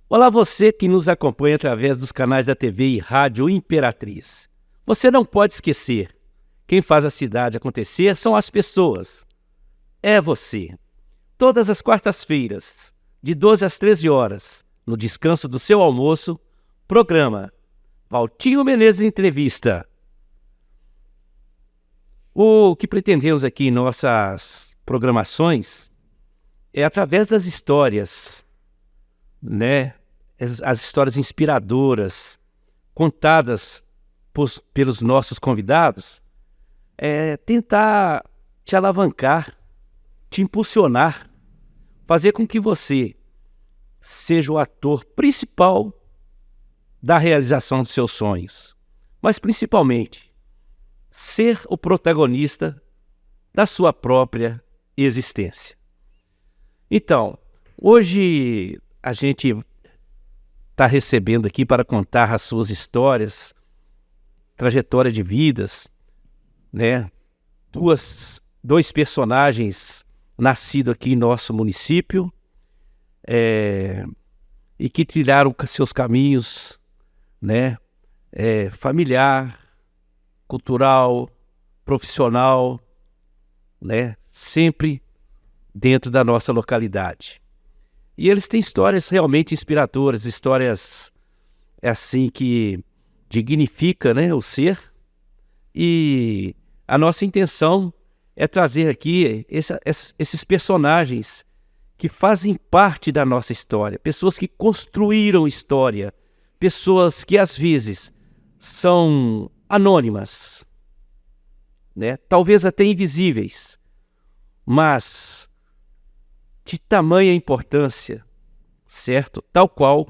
Olá, você que nos acompanha através dos canais da TV e Rádio Imperatriz. Você não pode esquecer, quem faz a cidade acontecer são as pessoas. É você. Todas as quartas-feiras, de 12 às 13 horas, no descanso do seu almoço, programa Valtinho Menezes Entrevista. O que pretendemos aqui em nossas programações é através das histórias, né? As histórias inspiradoras contadas pelos nossos convidados, tentar te alavancar, te impulsionar, fazer com que você seja o ator principal da realização dos seus sonhos, mas principalmente ser o protagonista da sua própria existência. Então, hoje a gente está recebendo aqui para contar as suas histórias, trajetória de vidas, né? Dois personagens nascidos aqui em nosso município e que trilharam seus caminhos, né? Familiar, cultural, profissional, né? Sempre dentro da nossa localidade. E eles têm histórias realmente inspiradoras, histórias assim que dignificam, né, o ser. E a nossa intenção é trazer aqui esses personagens que fazem parte da nossa história, pessoas que construíram história, pessoas que às vezes são anônimas, né, talvez até invisíveis, mas de tamanha importância, certo? Tal qual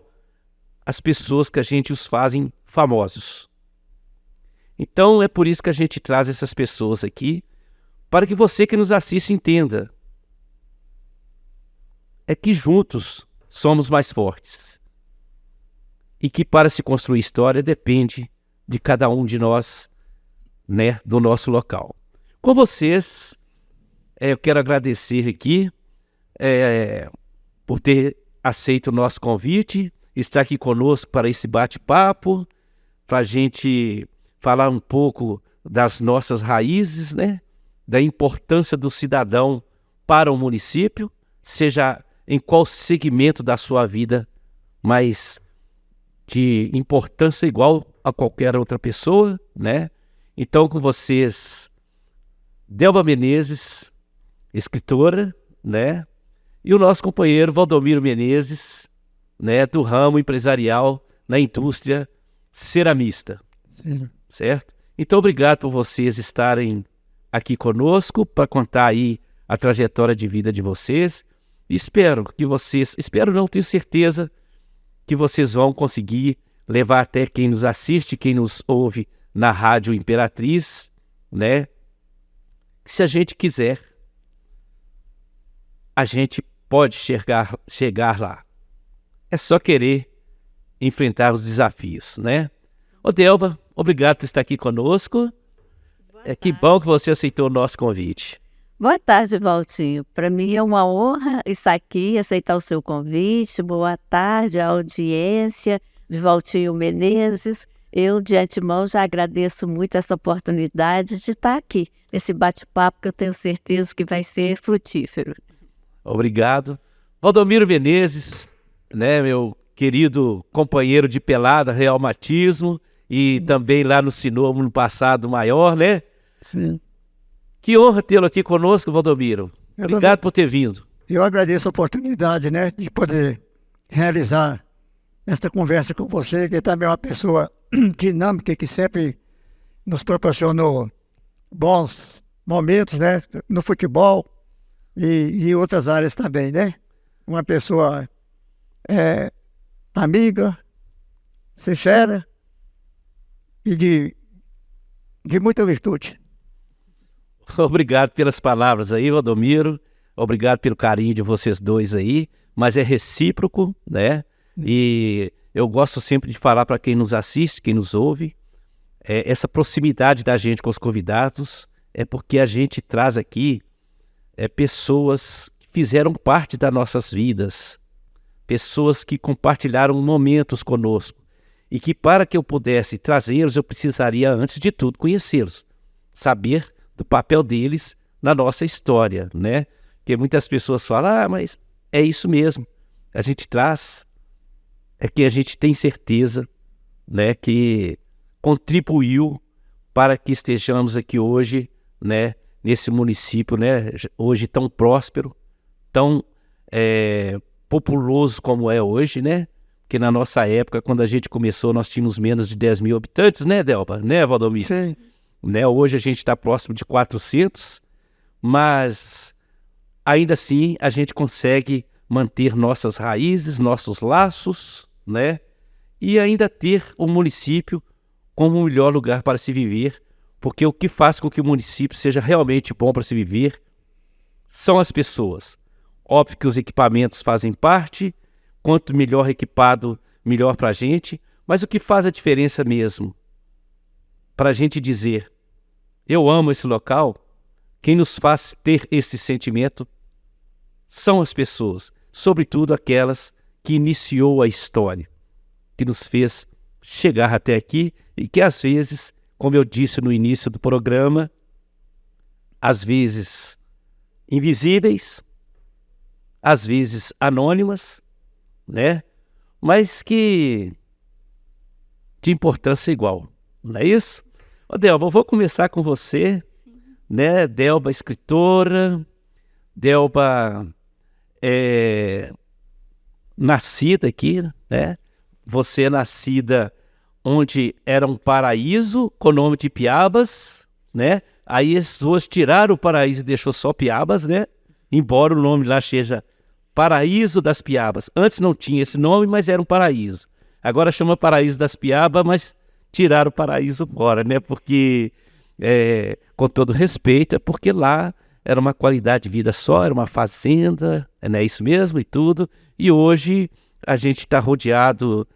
as pessoas que a gente os fazem famosos. Então é por isso que a gente traz essas pessoas aqui, para que você que nos assiste entenda. É que juntos somos mais fortes. E que para se construir história depende de cada um de nós, né, do nosso local. Com vocês, eu quero agradecer aqui por ter aceito o nosso convite, estar aqui conosco para esse bate-papo, para a gente falar um pouco das nossas raízes, né? Da importância do cidadão para o município, seja em qual segmento da sua vida, mas de importância igual a qualquer outra pessoa, né? Então, com vocês, Delva Menezes, escritora, né? E o nosso companheiro Valdomiro Menezes, né, do ramo empresarial na indústria ceramista. Sim. Certo? Então, obrigado por vocês estarem aqui conosco para contar aí a trajetória de vida de vocês. Espero não, tenho certeza que vocês vão conseguir levar até quem nos assiste, quem nos ouve na Rádio Imperatriz, né? Se a gente quiser, a gente pode chegar lá. É só querer enfrentar os desafios, né? Ô Delva, obrigado por estar aqui conosco. Que bom que você aceitou o nosso convite. Boa tarde, Valtinho. Para mim é uma honra estar aqui, aceitar o seu convite. Boa tarde à audiência de Valtinho Menezes. Eu, de antemão, já agradeço muito essa oportunidade de estar aqui, nesse bate-papo que eu tenho certeza que vai ser frutífero. Obrigado. Valdomiro Menezes, né, meu querido companheiro de pelada, reumatismo, e também lá no Sinomo no passado maior, né? Sim. Que honra tê-lo aqui conosco, Valdomiro. Obrigado por ter vindo. Eu agradeço a oportunidade, né, de poder realizar esta conversa com você, que também é uma pessoa dinâmica, que sempre nos proporcionou bons momentos, né, no futebol e outras áreas também, né? Uma pessoa amiga, sincera e de muita virtude. Obrigado pelas palavras aí, Valdomiro. Obrigado pelo carinho de vocês dois aí, mas é recíproco, né? E eu gosto sempre de falar para quem nos assiste, quem nos ouve, essa proximidade da gente com os convidados é porque a gente traz aqui pessoas que fizeram parte das nossas vidas, pessoas que compartilharam momentos conosco e que para que eu pudesse trazê-los, eu precisaria, antes de tudo, conhecê-los, saber do papel deles na nossa história, né? Porque muitas pessoas falam, mas é isso mesmo, a gente traz, é que a gente tem certeza, né, que contribuiu para que estejamos aqui hoje, né, nesse município, né, hoje tão próspero, tão populoso como é hoje, né? Porque na nossa época, quando a gente começou, nós tínhamos menos de 10 mil habitantes, né, Delba? Né, Valdomiro? Sim. Né, hoje a gente está próximo de 400, mas ainda assim a gente consegue manter nossas raízes, nossos laços, né? E ainda ter o município como o melhor lugar para se viver, porque o que faz com que o município seja realmente bom para se viver são as pessoas. Óbvio que os equipamentos fazem parte, quanto melhor equipado, melhor para a gente, mas o que faz a diferença mesmo, para a gente dizer, eu amo esse local, quem nos faz ter esse sentimento são as pessoas, sobretudo aquelas que iniciou a história, que nos fez chegar até aqui e que às vezes, como eu disse no início do programa, às vezes invisíveis, às vezes anônimas, né? Mas que de importância igual, não é isso? Ô, Delba, eu vou começar com você, né? Delba, escritora, Delba nascida aqui, né? Você é nascida onde era um paraíso com o nome de Piabas, né? Aí as pessoas tiraram o paraíso e deixou só Piabas, né? Embora o nome lá seja Paraíso das Piabas. Antes não tinha esse nome, mas era um paraíso. Agora chama Paraíso das Piabas, mas tiraram o paraíso fora, né? Porque, com todo respeito, é porque lá era uma qualidade de vida só, era uma fazenda, não é isso mesmo e tudo. E hoje a gente está rodeado...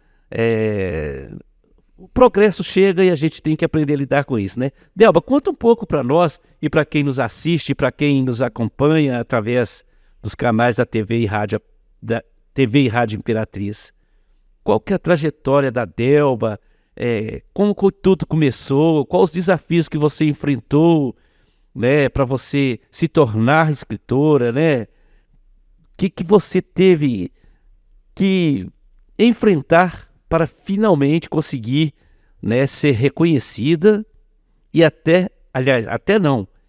O progresso chega e a gente tem que aprender a lidar com isso, né? Delba, conta um pouco para nós e para quem nos assiste, para quem nos acompanha através dos canais da TV e Rádio Imperatriz. Qual que é a trajetória da Delba? Como tudo começou? Quais os desafios que você enfrentou, né, para você se tornar escritora, né? O que você teve que enfrentar para finalmente conseguir, né, ser reconhecida e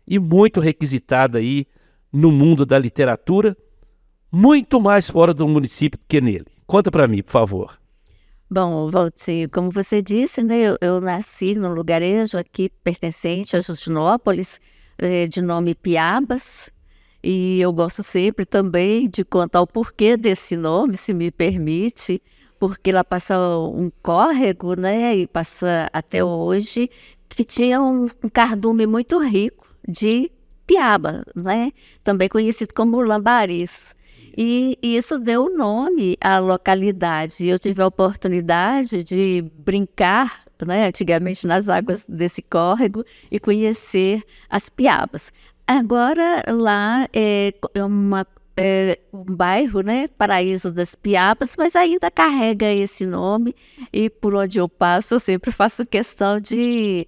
e muito requisitada aí no mundo da literatura, muito mais fora do município do que nele. Conta para mim, por favor. Bom, Valtinho, como você disse, né, eu nasci num lugarejo aqui pertencente a Justinópolis, de nome Piabas, e eu gosto sempre também de contar o porquê desse nome, se me permite, porque lá passa um córrego, né, e passa até hoje, que tinha um cardume muito rico de piaba, né, também conhecido como lambariz. E isso deu nome à localidade. Eu tive a oportunidade de brincar, né, antigamente nas águas desse córrego e conhecer as piabas. Agora lá é um bairro, né, Paraíso das Piabas, mas ainda carrega esse nome e por onde eu passo eu sempre faço questão de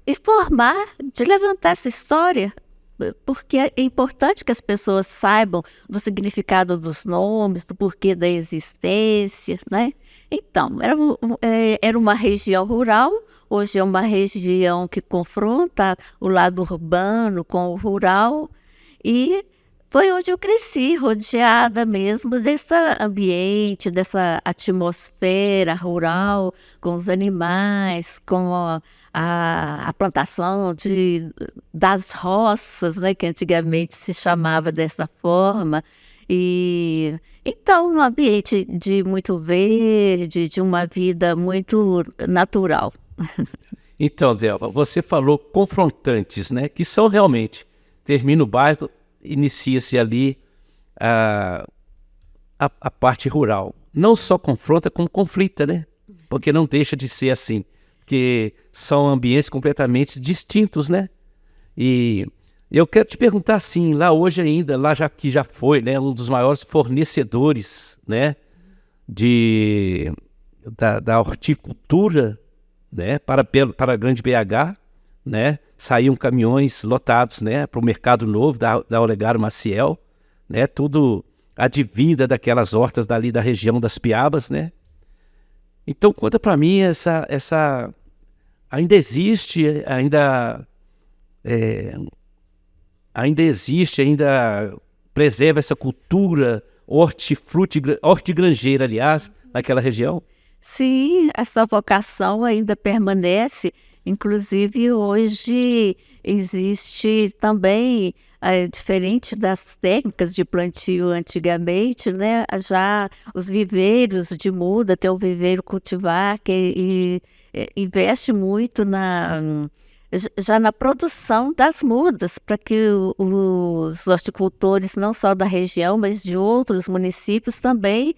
informar, de levantar essa história, porque é importante que as pessoas saibam do significado dos nomes, do porquê da existência, né? Então, era uma região rural, hoje é uma região que confronta o lado urbano com o rural e foi onde eu cresci, rodeada mesmo desse ambiente, dessa atmosfera rural, com os animais, com a plantação das roças, né, que antigamente se chamava dessa forma. E então, num ambiente de muito verde, de uma vida muito natural. Então, Delba, você falou confrontantes, né, que são realmente, termina o bairro, inicia-se ali a parte rural. Não só confronta, como conflita, né? Porque não deixa de ser assim. Porque são ambientes completamente distintos, né? E Eu quero te perguntar assim, lá hoje ainda, lá já que já foi, né, um dos maiores fornecedores, né, da horticultura, né, para a Grande BH, né, saíam caminhões lotados, né, para o Mercado Novo da Olegário Maciel, né, tudo advinda daquelas hortas dali da região das Piabas, né. Então conta para mim essa ainda existe, ainda preserva essa cultura hortigranjeira, aliás, naquela região? Sim, essa vocação ainda permanece. Inclusive, hoje existe também, diferente das técnicas de plantio antigamente, né? Já os viveiros de muda, tem o viveiro cultivar, que investe muito já na produção das mudas, para que os horticultores, não só da região, mas de outros municípios também,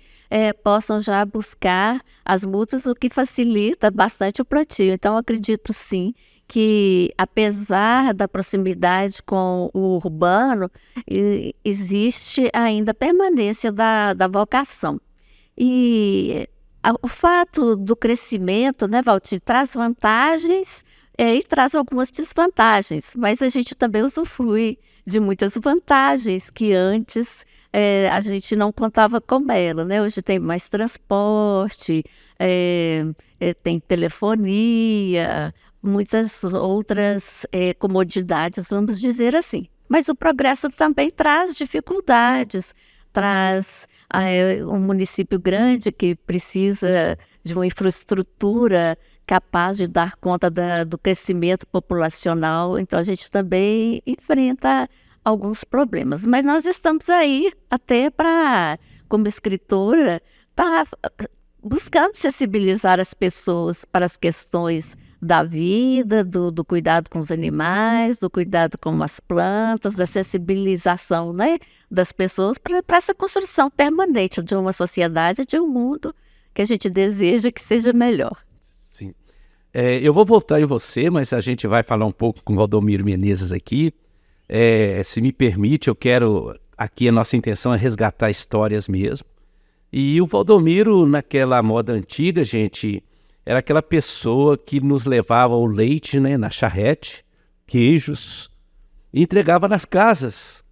possam já buscar as mudas, o que facilita bastante o plantio. Então, acredito sim que, apesar da proximidade com o urbano, existe ainda a permanência da vocação. E o fato do crescimento, né, Valtinho, traz vantagens e traz algumas desvantagens, mas a gente também usufrui de muitas vantagens que antes a gente não contava com ela, né? Hoje tem mais transporte, tem telefonia, muitas outras comodidades, vamos dizer assim. Mas o progresso também traz dificuldades, traz um município grande que precisa de uma infraestrutura capaz de dar conta do crescimento populacional. Então, a gente também enfrenta alguns problemas. Mas nós estamos aí até como escritora, buscando sensibilizar as pessoas para as questões da vida, do cuidado com os animais, do cuidado com as plantas, da sensibilização, né, das pessoas para essa construção permanente de uma sociedade, de um mundo que a gente deseja que seja melhor. Sim. Eu vou voltar em você, mas a gente vai falar um pouco com o Valdomiro Menezes aqui. Se me permite, aqui a nossa intenção é resgatar histórias mesmo. E o Valdomiro, naquela moda antiga, gente, era aquela pessoa que nos levava o leite, né, na charrete, queijos, e entregava nas casas,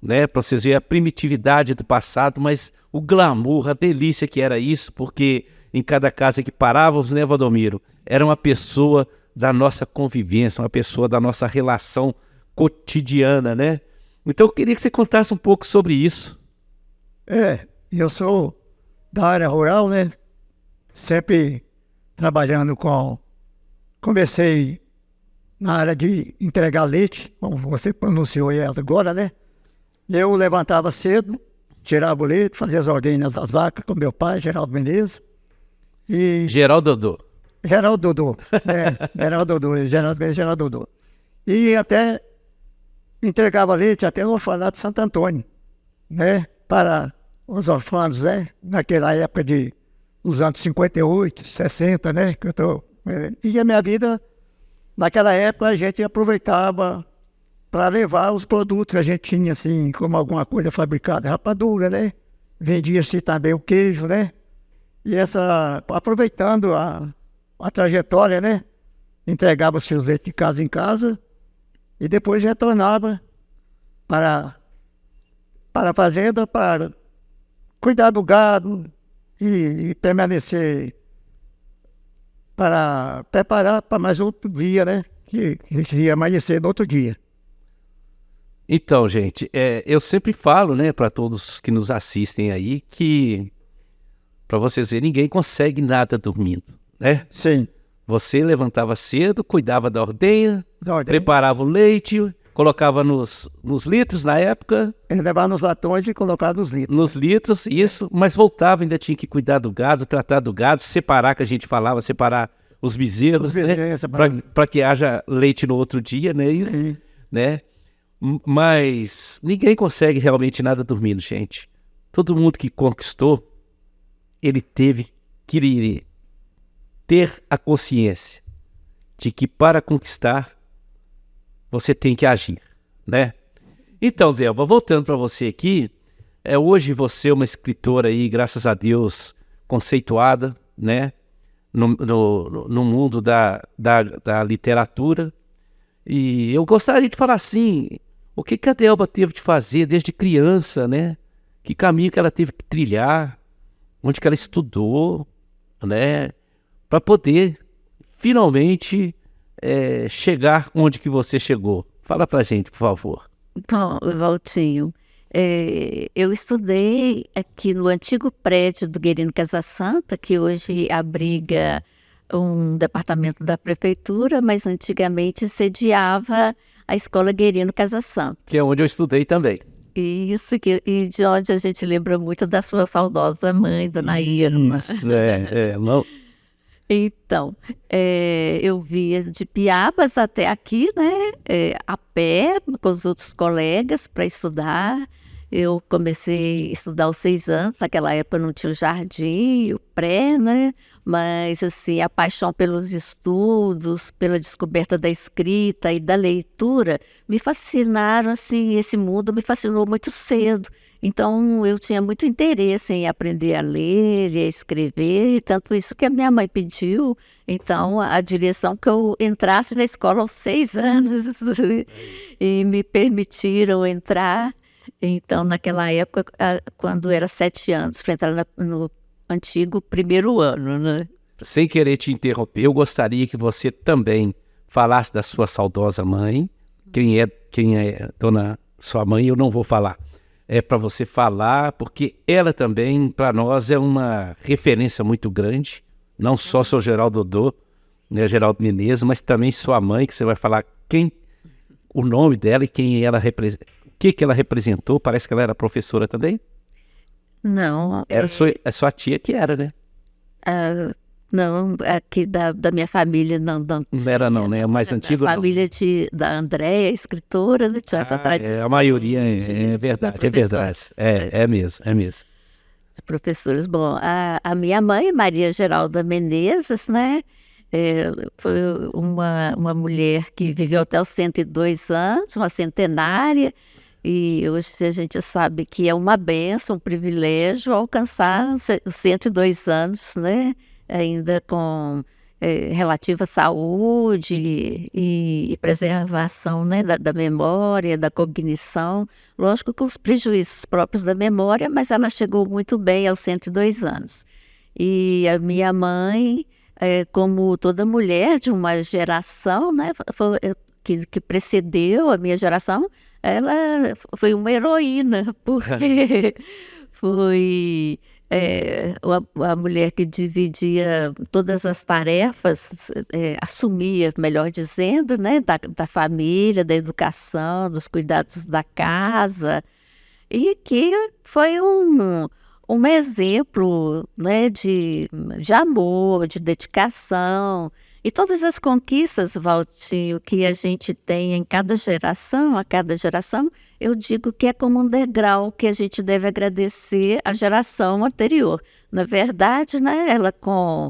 né, para vocês verem a primitividade do passado, mas o glamour, a delícia que era isso, porque em cada casa que parávamos, né, Valdomiro, era uma pessoa da nossa convivência, uma pessoa da nossa relação cotidiana, né? Então eu queria que você contasse um pouco sobre isso. Eu sou da área rural, né? Sempre trabalhando comecei na área de entregar leite, como você pronunciou aí agora, né? Eu levantava cedo, tirava o leite, fazia as ordenhas das vacas com meu pai, Geraldo Menezes. Geraldo Dodô. Geraldo Dodô, Geraldo Dodô. E até entregava leite até no orfanato de Santo Antônio, né? Para os orfãos, né? Naquela época dos anos 58, 60, né? E a minha vida, naquela época, a gente aproveitava para levar os produtos que a gente tinha, assim, como alguma coisa fabricada, rapadura, né? Vendia-se também o queijo, né? E aproveitando a trajetória, né? Entregava os seus leitos de casa em casa e depois retornava para a fazenda para cuidar do gado e permanecer para preparar para mais outro dia, né? Que ia amanhecer no outro dia. Então, gente, eu sempre falo, né, para todos que nos assistem aí, que, para vocês verem, ninguém consegue nada dormindo, né? Sim. Você levantava cedo, cuidava da ordenha, preparava o leite, colocava nos litros na época. Ele levava nos latões e colocava nos litros. Nos litros, isso, mas voltava, ainda tinha que cuidar do gado, tratar do gado, separar, que a gente falava, separar os bezerros, né? Para que haja leite no outro dia, né? Isso, sim, né? Mas ninguém consegue realmente nada dormindo, gente. Todo mundo que conquistou, ele teve que ter a consciência de que para conquistar, você tem que agir, né? Então, Delba, voltando para você aqui, hoje você é uma escritora aí, graças a Deus, conceituada, né? No mundo da literatura. E eu gostaria de falar assim, o que a Delba teve de fazer desde criança, né? Que caminho que ela teve que trilhar, onde que ela estudou, né? Para poder, finalmente, chegar onde que você chegou. Fala pra gente, por favor. Bom, Valtinho, eu estudei aqui no antigo prédio do Guerino Casa Santa, que hoje abriga um departamento da prefeitura, mas antigamente sediava a Escola Guerino Casa Santa. Que é onde eu estudei também. Isso, e de onde a gente lembra muito da sua saudosa mãe, Dona Irma. Isso, não... Então, eu via de Piabas até aqui, né, a pé, com os outros colegas, para estudar. Eu comecei a estudar aos 6 anos, naquela época não tinha o jardim, o pré, né? Mas, assim, a paixão pelos estudos, pela descoberta da escrita e da leitura, me fascinaram, assim, esse mundo me fascinou muito cedo. Então, eu tinha muito interesse em aprender a ler e a escrever, tanto isso que a minha mãe pediu. Então, a direção que eu entrasse na escola aos 6 anos e me permitiram entrar. Então, naquela época, quando era 7 anos, para entrar no antigo primeiro ano, né? Sem querer te interromper, eu gostaria que você também falasse da sua saudosa mãe. Quem é dona sua mãe, eu não vou falar. É para você falar, porque ela também, para nós, é uma referência muito grande. Não só seu Geraldo Dodô, né, Geraldo Menezes, mas também sua mãe, que você vai falar o nome dela e quem ela representa. O que ela representou? Parece que ela era professora também? Não. Era sua tia que era, né? Não, aqui da minha família não. Não era não, né? É mais antigo. A família da Andréia, escritora, né? Tinha essa tradição. A maioria é verdade, é verdade. É mesmo. De professores. Bom, a minha mãe, Maria Geralda Menezes, né? Foi uma mulher que viveu até os 102 anos, uma centenária. E hoje a gente sabe que é uma bênção, um privilégio alcançar os 102 anos, né? Ainda com relativa saúde e preservação, né? da memória, da cognição. Lógico, com os prejuízos próprios da memória, mas ela chegou muito bem aos 102 anos. E a minha mãe, como toda mulher de uma geração, né? Que precedeu a minha geração, ela foi uma heroína, porque foi a mulher que dividia todas as tarefas, assumia, melhor dizendo, né, da família, da educação, dos cuidados da casa, e que foi um exemplo, né, de amor, de dedicação. E todas as conquistas, Valtinho, que a gente tem em cada geração, eu digo que é como um degrau que a gente deve agradecer à geração anterior. Na verdade, né, ela com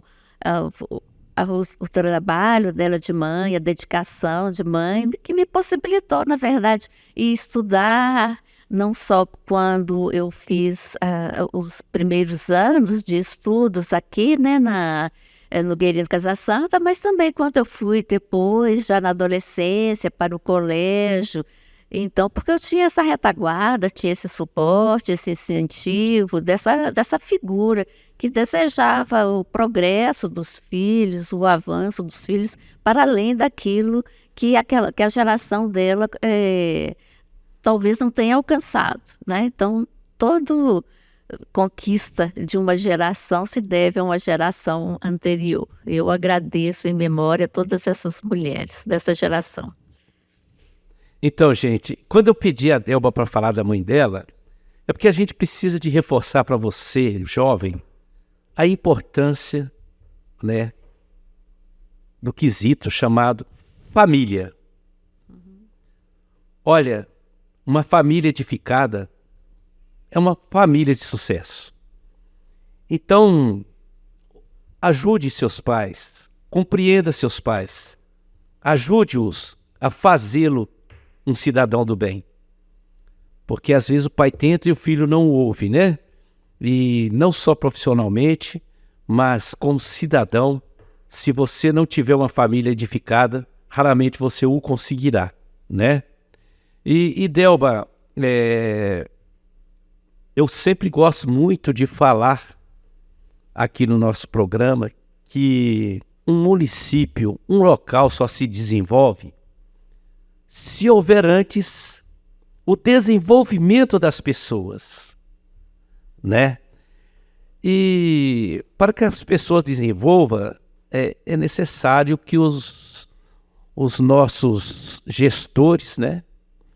o trabalho dela de mãe, a dedicação de mãe, que me possibilitou, na verdade, estudar, não só quando eu fiz os primeiros anos de estudos aqui, né, no Guerino Casa Santa, mas também quando eu fui depois, já na adolescência, para o colégio. Então, porque eu tinha essa retaguarda, tinha esse suporte, esse incentivo dessa figura que desejava o progresso dos filhos, o avanço dos filhos, para além daquilo que a geração dela talvez não tenha alcançado, né? Então, toda conquista de uma geração se deve a uma geração anterior. Eu agradeço em memória a todas essas mulheres dessa geração. Então, gente, quando eu pedi a Delba para falar da mãe dela, é porque a gente precisa de reforçar para você, jovem, a importância, né, do quesito chamado família. Olha, uma família edificada é uma família de sucesso. Então, ajude seus pais, compreenda seus pais, ajude-os a fazê-lo um cidadão do bem. Porque às vezes o pai tenta e o filho não ouve, né? E não só profissionalmente, mas como cidadão, se você não tiver uma família edificada, raramente você o conseguirá, né? E Delba, eu sempre gosto muito de falar aqui no nosso programa que um município, um local só se desenvolve se houver antes o desenvolvimento das pessoas, né? E para que as pessoas desenvolvam, é necessário que os nossos gestores, né,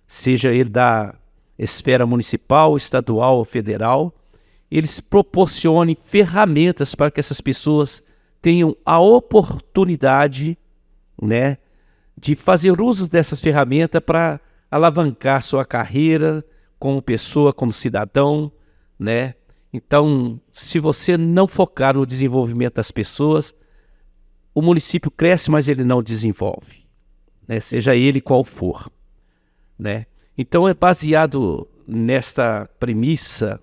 seja ele da esfera municipal, estadual ou federal, eles proporcionem ferramentas para que essas pessoas tenham a oportunidade, né, de fazer uso dessas ferramentas para alavancar sua carreira como pessoa, como cidadão, né? Então, se você não focar no desenvolvimento das pessoas, o município cresce, mas ele não desenvolve, né? Seja ele qual for, né? Então, é baseado nesta premissa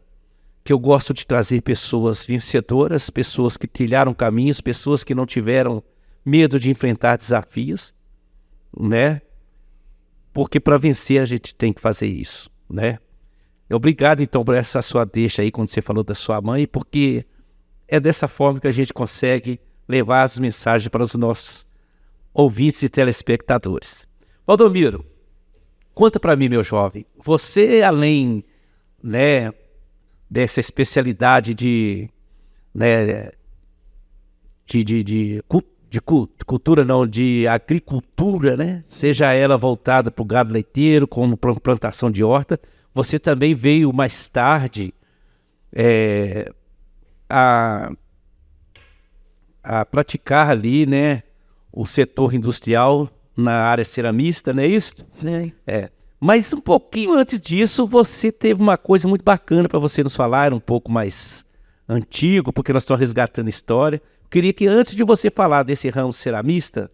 que eu gosto de trazer pessoas vencedoras, pessoas que trilharam caminhos, pessoas que não tiveram medo de enfrentar desafios, né? Porque para vencer a gente tem que fazer isso, né? Obrigado então por essa sua deixa aí quando você falou da sua mãe, porque é dessa forma que a gente consegue levar as mensagens para os nossos ouvintes e telespectadores. Valdomiro, conta para mim, meu jovem, você além, né, dessa especialidade de cultura, não, de agricultura, né? Seja ela voltada para o gado leiteiro, como para plantação de horta, você também veio mais tarde a praticar ali, né, o setor industrial na área ceramista, não é isso? Sim. Mas um pouquinho antes disso, você teve uma coisa muito bacana para você nos falar, era um pouco mais antigo, porque nós estamos resgatando história. Eu queria que antes de você falar desse ramo ceramista,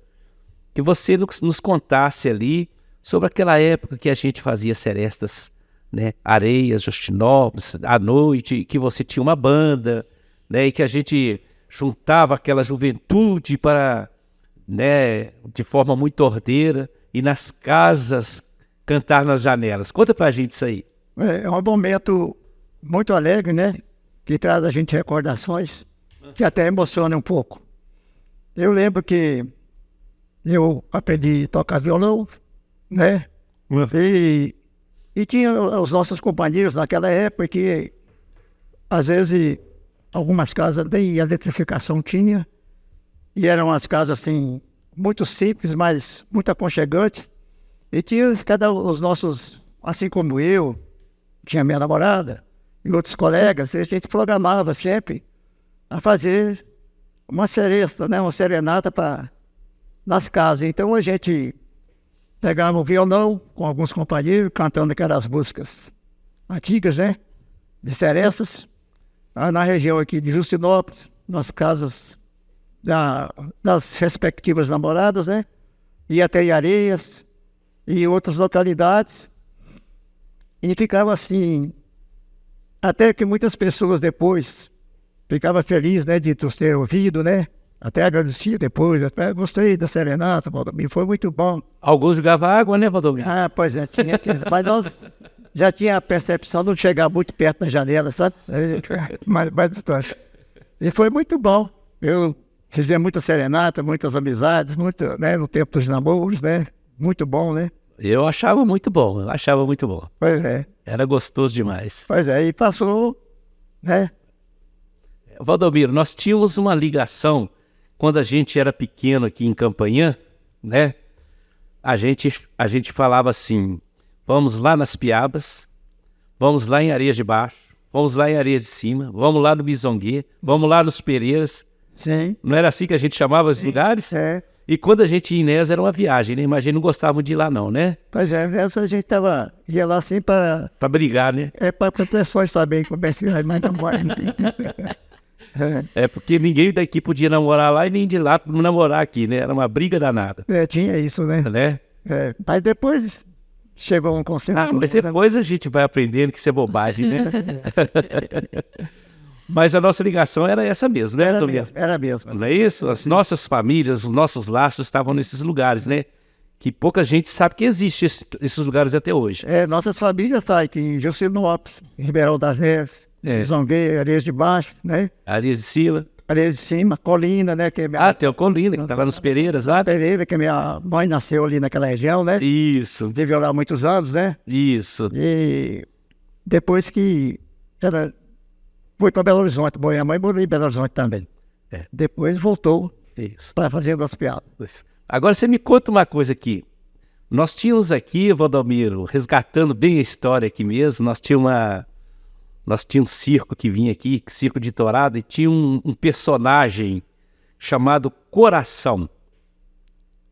que você nos contasse ali sobre aquela época que a gente fazia serestas, né, Areias, Justinópolis, à noite, que você tinha uma banda, né, e que a gente juntava aquela juventude para, né, de forma muito ordeira, e nas casas cantar nas janelas. Conta pra gente isso aí. É um momento muito alegre, né? Que traz a gente recordações que até emociona um pouco. Eu lembro que eu aprendi a tocar violão, né? E tinha os nossos companheiros naquela época que, às vezes, algumas casas nem eletrificação tinha. E eram umas casas, assim, muito simples, mas muito aconchegantes. E tinha os nossos, assim como eu, tinha minha namorada e outros colegas, a gente programava sempre a fazer uma seresta, né, uma serenata nas casas. Então a gente pegava o violão com alguns companheiros, cantando aquelas músicas antigas, né, de serestas, na região aqui de Justinópolis, nas casas das respectivas namoradas, né, e até em Areias e outras localidades, e ficava assim, até que muitas pessoas depois ficavam felizes, né, de ter ouvido, né, até agradecia depois, até gostei da serenata, Valdomiro, foi muito bom. Alguns jogavam água, né, Valdomiro? Ah, pois é, mas nós já tinha a percepção de não chegar muito perto da janela, sabe? Mais história. E foi muito bom, eu fizemos muita serenata, muitas amizades, muito, né, no tempo dos namoros, né, muito bom, né? Eu achava muito bom, Pois é. Era gostoso demais. Pois é, e passou, né? Valdomiro, nós tínhamos uma ligação quando a gente era pequeno aqui em Campanhã, né? A gente falava assim, vamos lá nas Piabas, vamos lá em Areias de Baixo, vamos lá em Areias de Cima, vamos lá no Bisonguê, vamos lá nos Pereiras. Sim. Não era assim que a gente chamava os lugares? É. E quando a gente ia em Inés era uma viagem, né? Mas a gente não gostava muito de ir lá não, né? Pois é, a gente ia lá assim para brigar, né? para proteções também, comerciais, mas não mora. Porque ninguém daqui podia namorar lá e nem de lá namorar aqui, né? Era uma briga danada. Tinha isso, né? Né? Mas depois chegou a um consenso. Mas depois a gente vai aprendendo que isso é bobagem, né? Mas a nossa ligação era essa mesmo, né? Era mesmo. Não é isso? As nossas famílias, os nossos laços estavam nesses lugares, né? Que pouca gente sabe que existem esses lugares até hoje. Nossas famílias estão aqui em Juscelino-Lopes, em Ribeirão das Neves, Zongueira, Areias de Baixo, né? Areias de Sila. Areias de Cima, Colina, né? Que é minha... Tem o Colina, que está lá nos Pereiras, lá. Pereira, que minha mãe nasceu ali naquela região, né? Isso. Viveu lá há muitos anos, né? Isso. E depois que ela foi para Belo Horizonte, minha mãe morou em Belo Horizonte também. Depois voltou para a Fazenda das Piadas. Agora você me conta uma coisa aqui. Nós tínhamos aqui, Valdomiro, resgatando bem a história aqui mesmo, nós tínhamos um circo que vinha aqui, circo de tourada, e tinha um personagem chamado Coração.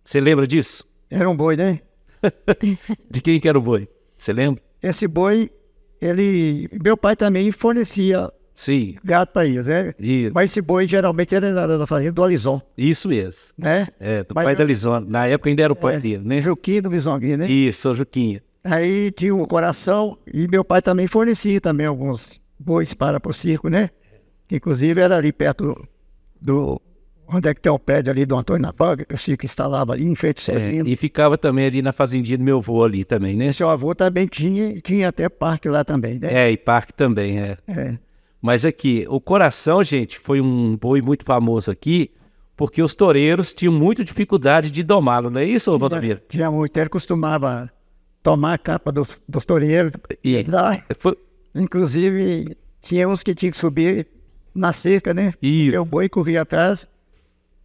Você lembra disso? Era um boi, né? De quem que era o boi? Você lembra? Esse boi, meu pai também fornecia gado para eles, né? Isso. Mas esse boi geralmente era da fazenda do Alizon. Isso mesmo. Né? Do pai da Alizon. Na época ainda era o pai dele, né? Juquinha do Bisonguinho, né? Isso, o Juquinha. Aí tinha o Coração e meu pai também fornecia também alguns bois para o circo, né? Inclusive era ali perto onde é que tem o prédio ali do Antônio Napanga, que o circo instalava ali, em frente sozinho. E ficava também ali na fazendinha do meu avô ali também, né? Seu avô também tinha até parque lá também, né? E parque também, Mas aqui, o Coração, gente, foi um boi muito famoso aqui, porque os toureiros tinham muita dificuldade de domá-lo, não é isso, Valdomiro? Tinha muito, ele costumava tomar a capa dos toureiros. Inclusive, tinha uns que tinham que subir na cerca, né? Isso. Porque o boi corria atrás.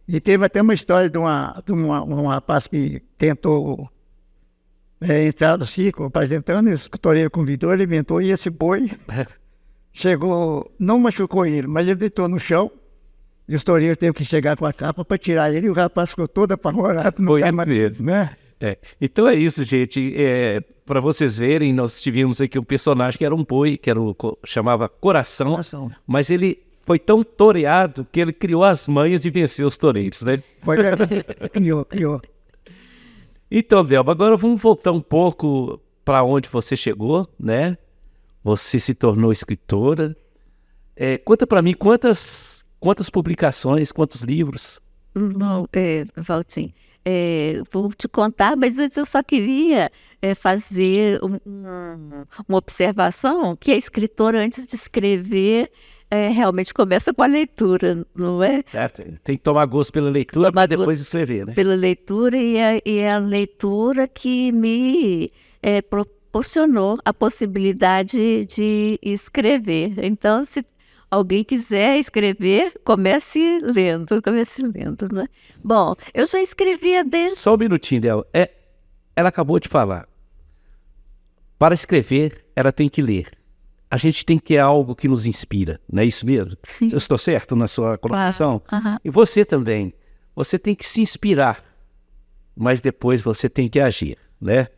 E teve até uma história de um rapaz que tentou entrar no circo, apresentando, esse toureiro convidou, ele inventou, e esse boi chegou, não machucou ele, mas ele deitou no chão, e os toureiros teve que chegar com a capa para tirar ele, e o rapaz ficou todo apavorado. Foi isso mesmo, né? Então é isso, gente. Para vocês verem, nós tivemos aqui um personagem que era um boi, chamava Coração, mas ele foi tão toreado que ele criou as manhas de vencer os toureiros, né? Criou. Então, Delba, agora vamos voltar um pouco para onde você chegou, né? Você se tornou escritora. Conta para mim quantas publicações, quantos livros? Bom, Valtinho, vou te contar, mas antes eu só queria fazer uma observação, que a escritora, antes de escrever, realmente começa com a leitura, não é? Tem que tomar gosto pela leitura para depois escrever, né? Pela leitura, e é a leitura que me proporcionou a possibilidade de escrever. Então, se alguém quiser escrever, comece lendo, né? Bom, eu já escrevia desde... Só um minutinho, Del. Ela acabou de falar. Para escrever, ela tem que ler. A gente tem que ter algo que nos inspira, não é isso mesmo? Sim. Eu estou certo na sua colocação? Claro. Uhum. E você também. Você tem que se inspirar, mas depois você tem que agir, né?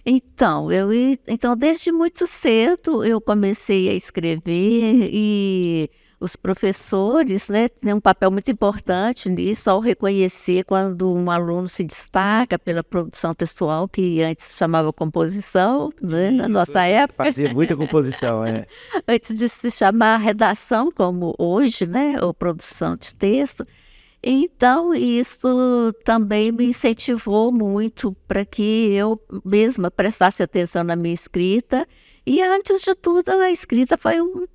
Então, desde muito cedo eu comecei a escrever, e os professores, né, têm um papel muito importante nisso, ao reconhecer quando um aluno se destaca pela produção textual, que antes chamava composição, né, na nossa época. Fazia muita composição, Antes de se chamar redação, como hoje, né, ou produção de texto. Então, isso também me incentivou muito para que eu mesma prestasse atenção na minha escrita. E, antes de tudo, a escrita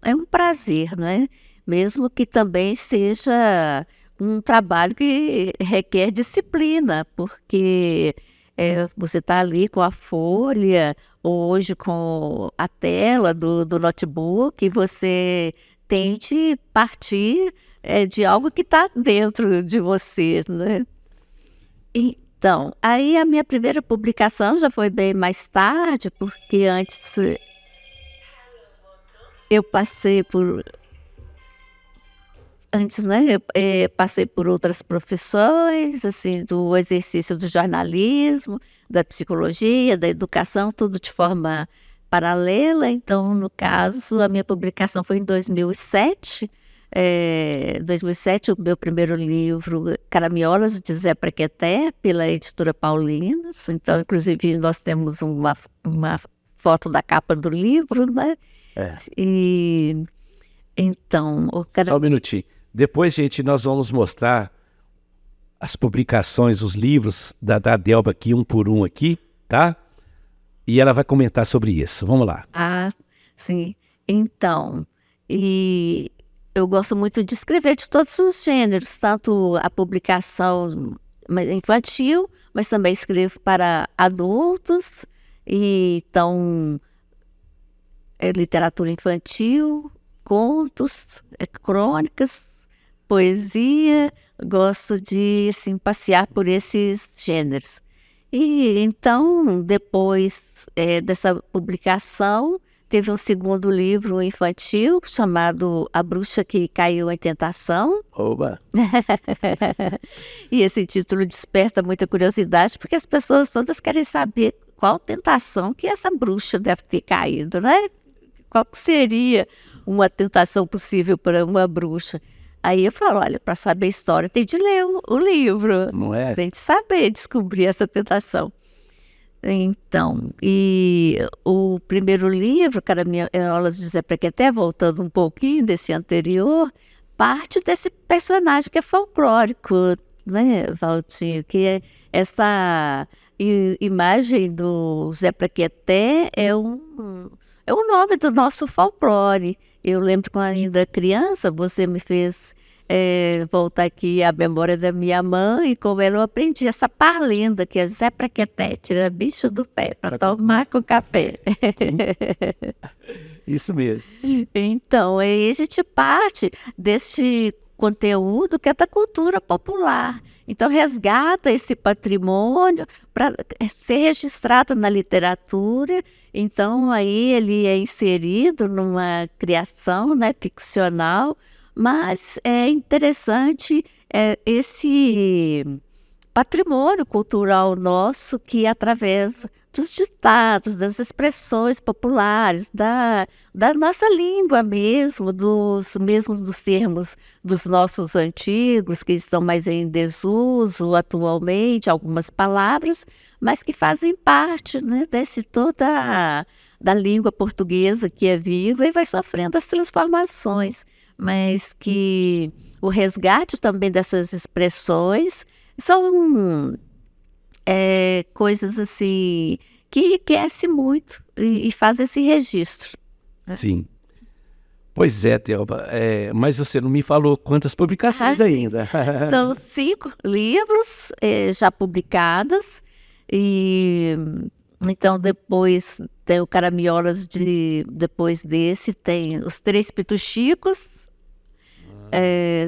é um prazer, né? Mesmo que também seja um trabalho que requer disciplina, porque você está ali com a folha, ou hoje com a tela do notebook, e você tente partir de algo que está dentro de você, né? Então, aí a minha primeira publicação já foi bem mais tarde, porque antes eu passei por... Antes, né, passei por outras profissões, assim, do exercício do jornalismo, da psicologia, da educação, tudo de forma paralela. Então, no caso, a minha publicação foi em 2007, Em 2007, o meu primeiro livro, Caramiolas, de Zé Prequeté, pela editora Paulinas. Então, inclusive, nós temos uma foto da capa do livro, né? E então... Só um minutinho. Depois, gente, nós vamos mostrar as publicações, os livros da Delba aqui, um por um aqui, tá? E ela vai comentar sobre isso. Vamos lá. Sim. Então, e eu gosto muito de escrever de todos os gêneros, tanto a publicação infantil, mas também escrevo para adultos, e então literatura infantil, contos, crônicas, poesia. Gosto de assim, passear por esses gêneros. E então, depois dessa publicação, teve um segundo livro infantil chamado A Bruxa que Caiu em Tentação. Oba! E esse título desperta muita curiosidade, porque as pessoas todas querem saber qual tentação que essa bruxa deve ter caído, né? Qual que seria uma tentação possível para uma bruxa? Aí eu falo, olha, para saber a história tem de ler o livro. Não é? Tem de saber, descobrir essa tentação. Então, e o primeiro livro, Caramiolas de Zé Prequeté, voltando um pouquinho desse anterior, parte desse personagem que é folclórico, né, Valtinho? Que é essa imagem do Zé Prequeté é um nome do nosso folclore. Eu lembro quando ainda criança, você me fez voltar aqui à memória da minha mãe, e como eu aprendi essa parlenda, que é Zé Prequeté, tira bicho do pé para tomar com café. Isso mesmo. Então, aí a gente parte desse conteúdo que é da cultura popular. Então, resgata esse patrimônio para ser registrado na literatura. Então, aí ele é inserido numa criação, né, ficcional, mas é interessante esse patrimônio cultural nosso que, através dos ditados, das expressões populares, da nossa língua mesmo, dos termos dos nossos antigos, que estão mais em desuso atualmente, algumas palavras, mas que fazem parte, né, desse toda da língua portuguesa que é viva e vai sofrendo as transformações, mas que o resgate também dessas expressões são coisas assim que enriquece muito e faz esse registro. Sim. Pois é, Delba, mas você não me falou quantas publicações ainda. São 5 livros já publicados, e então depois tem o Caramiolas, depois desse tem Os Três Pituxicos.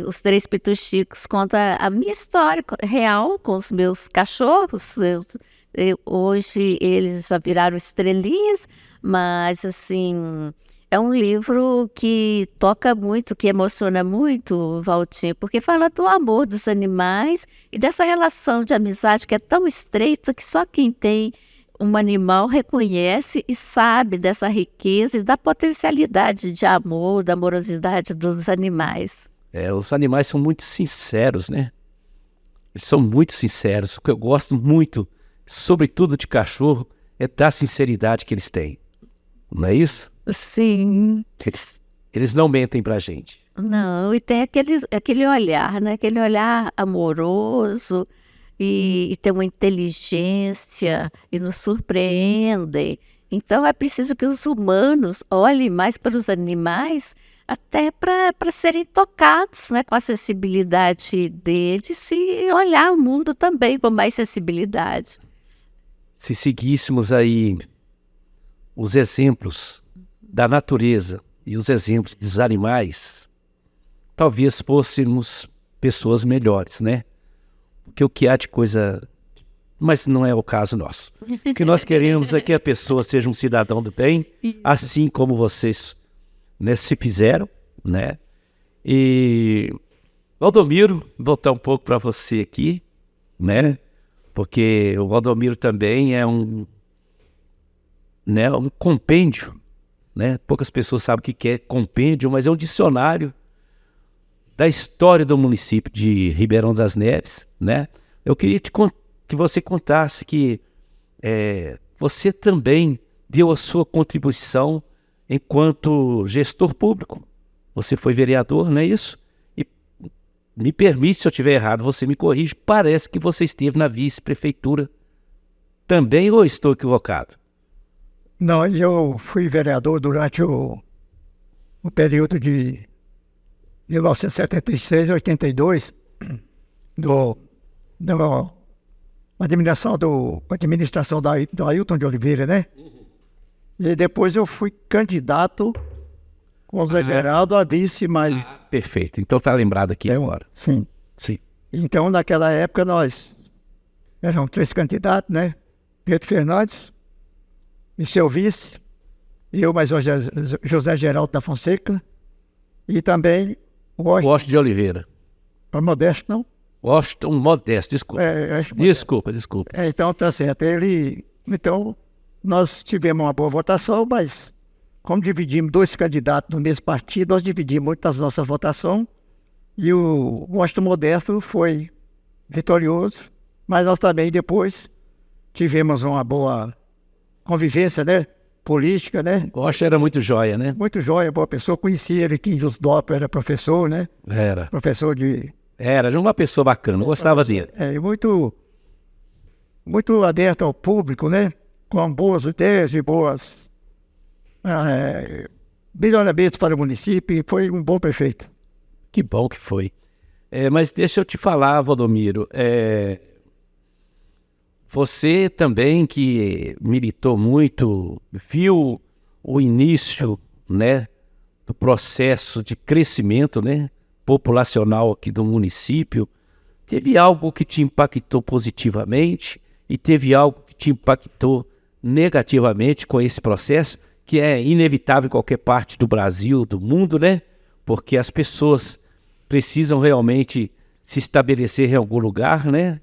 Os Três Pituxicos conta a minha história real com os meus cachorros. Hoje eles já viraram estrelinhas, mas assim, é um livro que toca muito, que emociona muito, Valtinho, porque fala do amor dos animais e dessa relação de amizade que é tão estreita que só quem tem um animal reconhece e sabe dessa riqueza e da potencialidade de amor, da amorosidade dos animais. Os animais são muito sinceros, né? Eles são muito sinceros. O que eu gosto muito, sobretudo de cachorro, é da sinceridade que eles têm. Não é isso? Sim. Eles não mentem pra gente. Não, e tem aquele olhar, né? Aquele olhar amoroso e tem uma inteligência e nos surpreendem. Então é preciso que os humanos olhem mais para os animais, até para serem tocados, né, com a sensibilidade deles e olhar o mundo também com mais sensibilidade. Se seguíssemos aí os exemplos da natureza e os exemplos dos animais, talvez fôssemos pessoas melhores, né? Porque o que há de coisa... Mas não é o caso nosso. O que nós queremos é que a pessoa seja um cidadão do bem, assim como vocês, né, se fizeram, né? E Valdomiro, voltar um pouco para você aqui, né? Porque o Valdomiro também é um compêndio, né? Poucas pessoas sabem o que é compêndio, mas é um dicionário da história do município de Ribeirão das Neves, né? Eu queria que você contasse que você também deu a sua contribuição enquanto gestor público. Você foi vereador, não é isso? E me permite, se eu estiver errado, você me corrige, parece que você esteve na vice-prefeitura também, ou estou equivocado? Não, eu fui vereador durante o período de 1976 a 82, da administração do Ailton de Oliveira, né? E depois eu fui candidato com o Zé Geraldo a vice, mas... Perfeito, então está lembrado aqui agora. Sim. Sim. Então, naquela época, nós éramos 3 candidatos, né? Pedro Fernandes, e seu vice, eu, mais o José Geraldo da Fonseca, e também o Washington de Oliveira. Modesto, não? Washington Modesto, desculpa. Desculpa. Então, tá certo. Então, nós tivemos uma boa votação, mas como dividimos 2 candidatos no mesmo partido, nós dividimos muito as nossas votações, e o Washington Modesto foi vitorioso, mas nós também depois tivemos uma boa convivência, né? Política, né? Washington era muito joia, né? Muito joia, boa pessoa. Conhecia ele, que em Jusdorf era professor, né? Era. Professor de... Era uma pessoa bacana, eu gostava dele. Muito aberto ao público, né? Com boas ideias e boas melhoramentos para o município, e foi um bom prefeito. Que bom que foi. Mas deixa eu te falar, Valdomiro, você também que militou muito, viu o início, né, do processo de crescimento, né, populacional aqui do município. Teve algo que te impactou positivamente e teve algo que te impactou negativamente com esse processo, que é inevitável em qualquer parte do Brasil, do mundo, né? Porque as pessoas precisam realmente se estabelecer em algum lugar, né?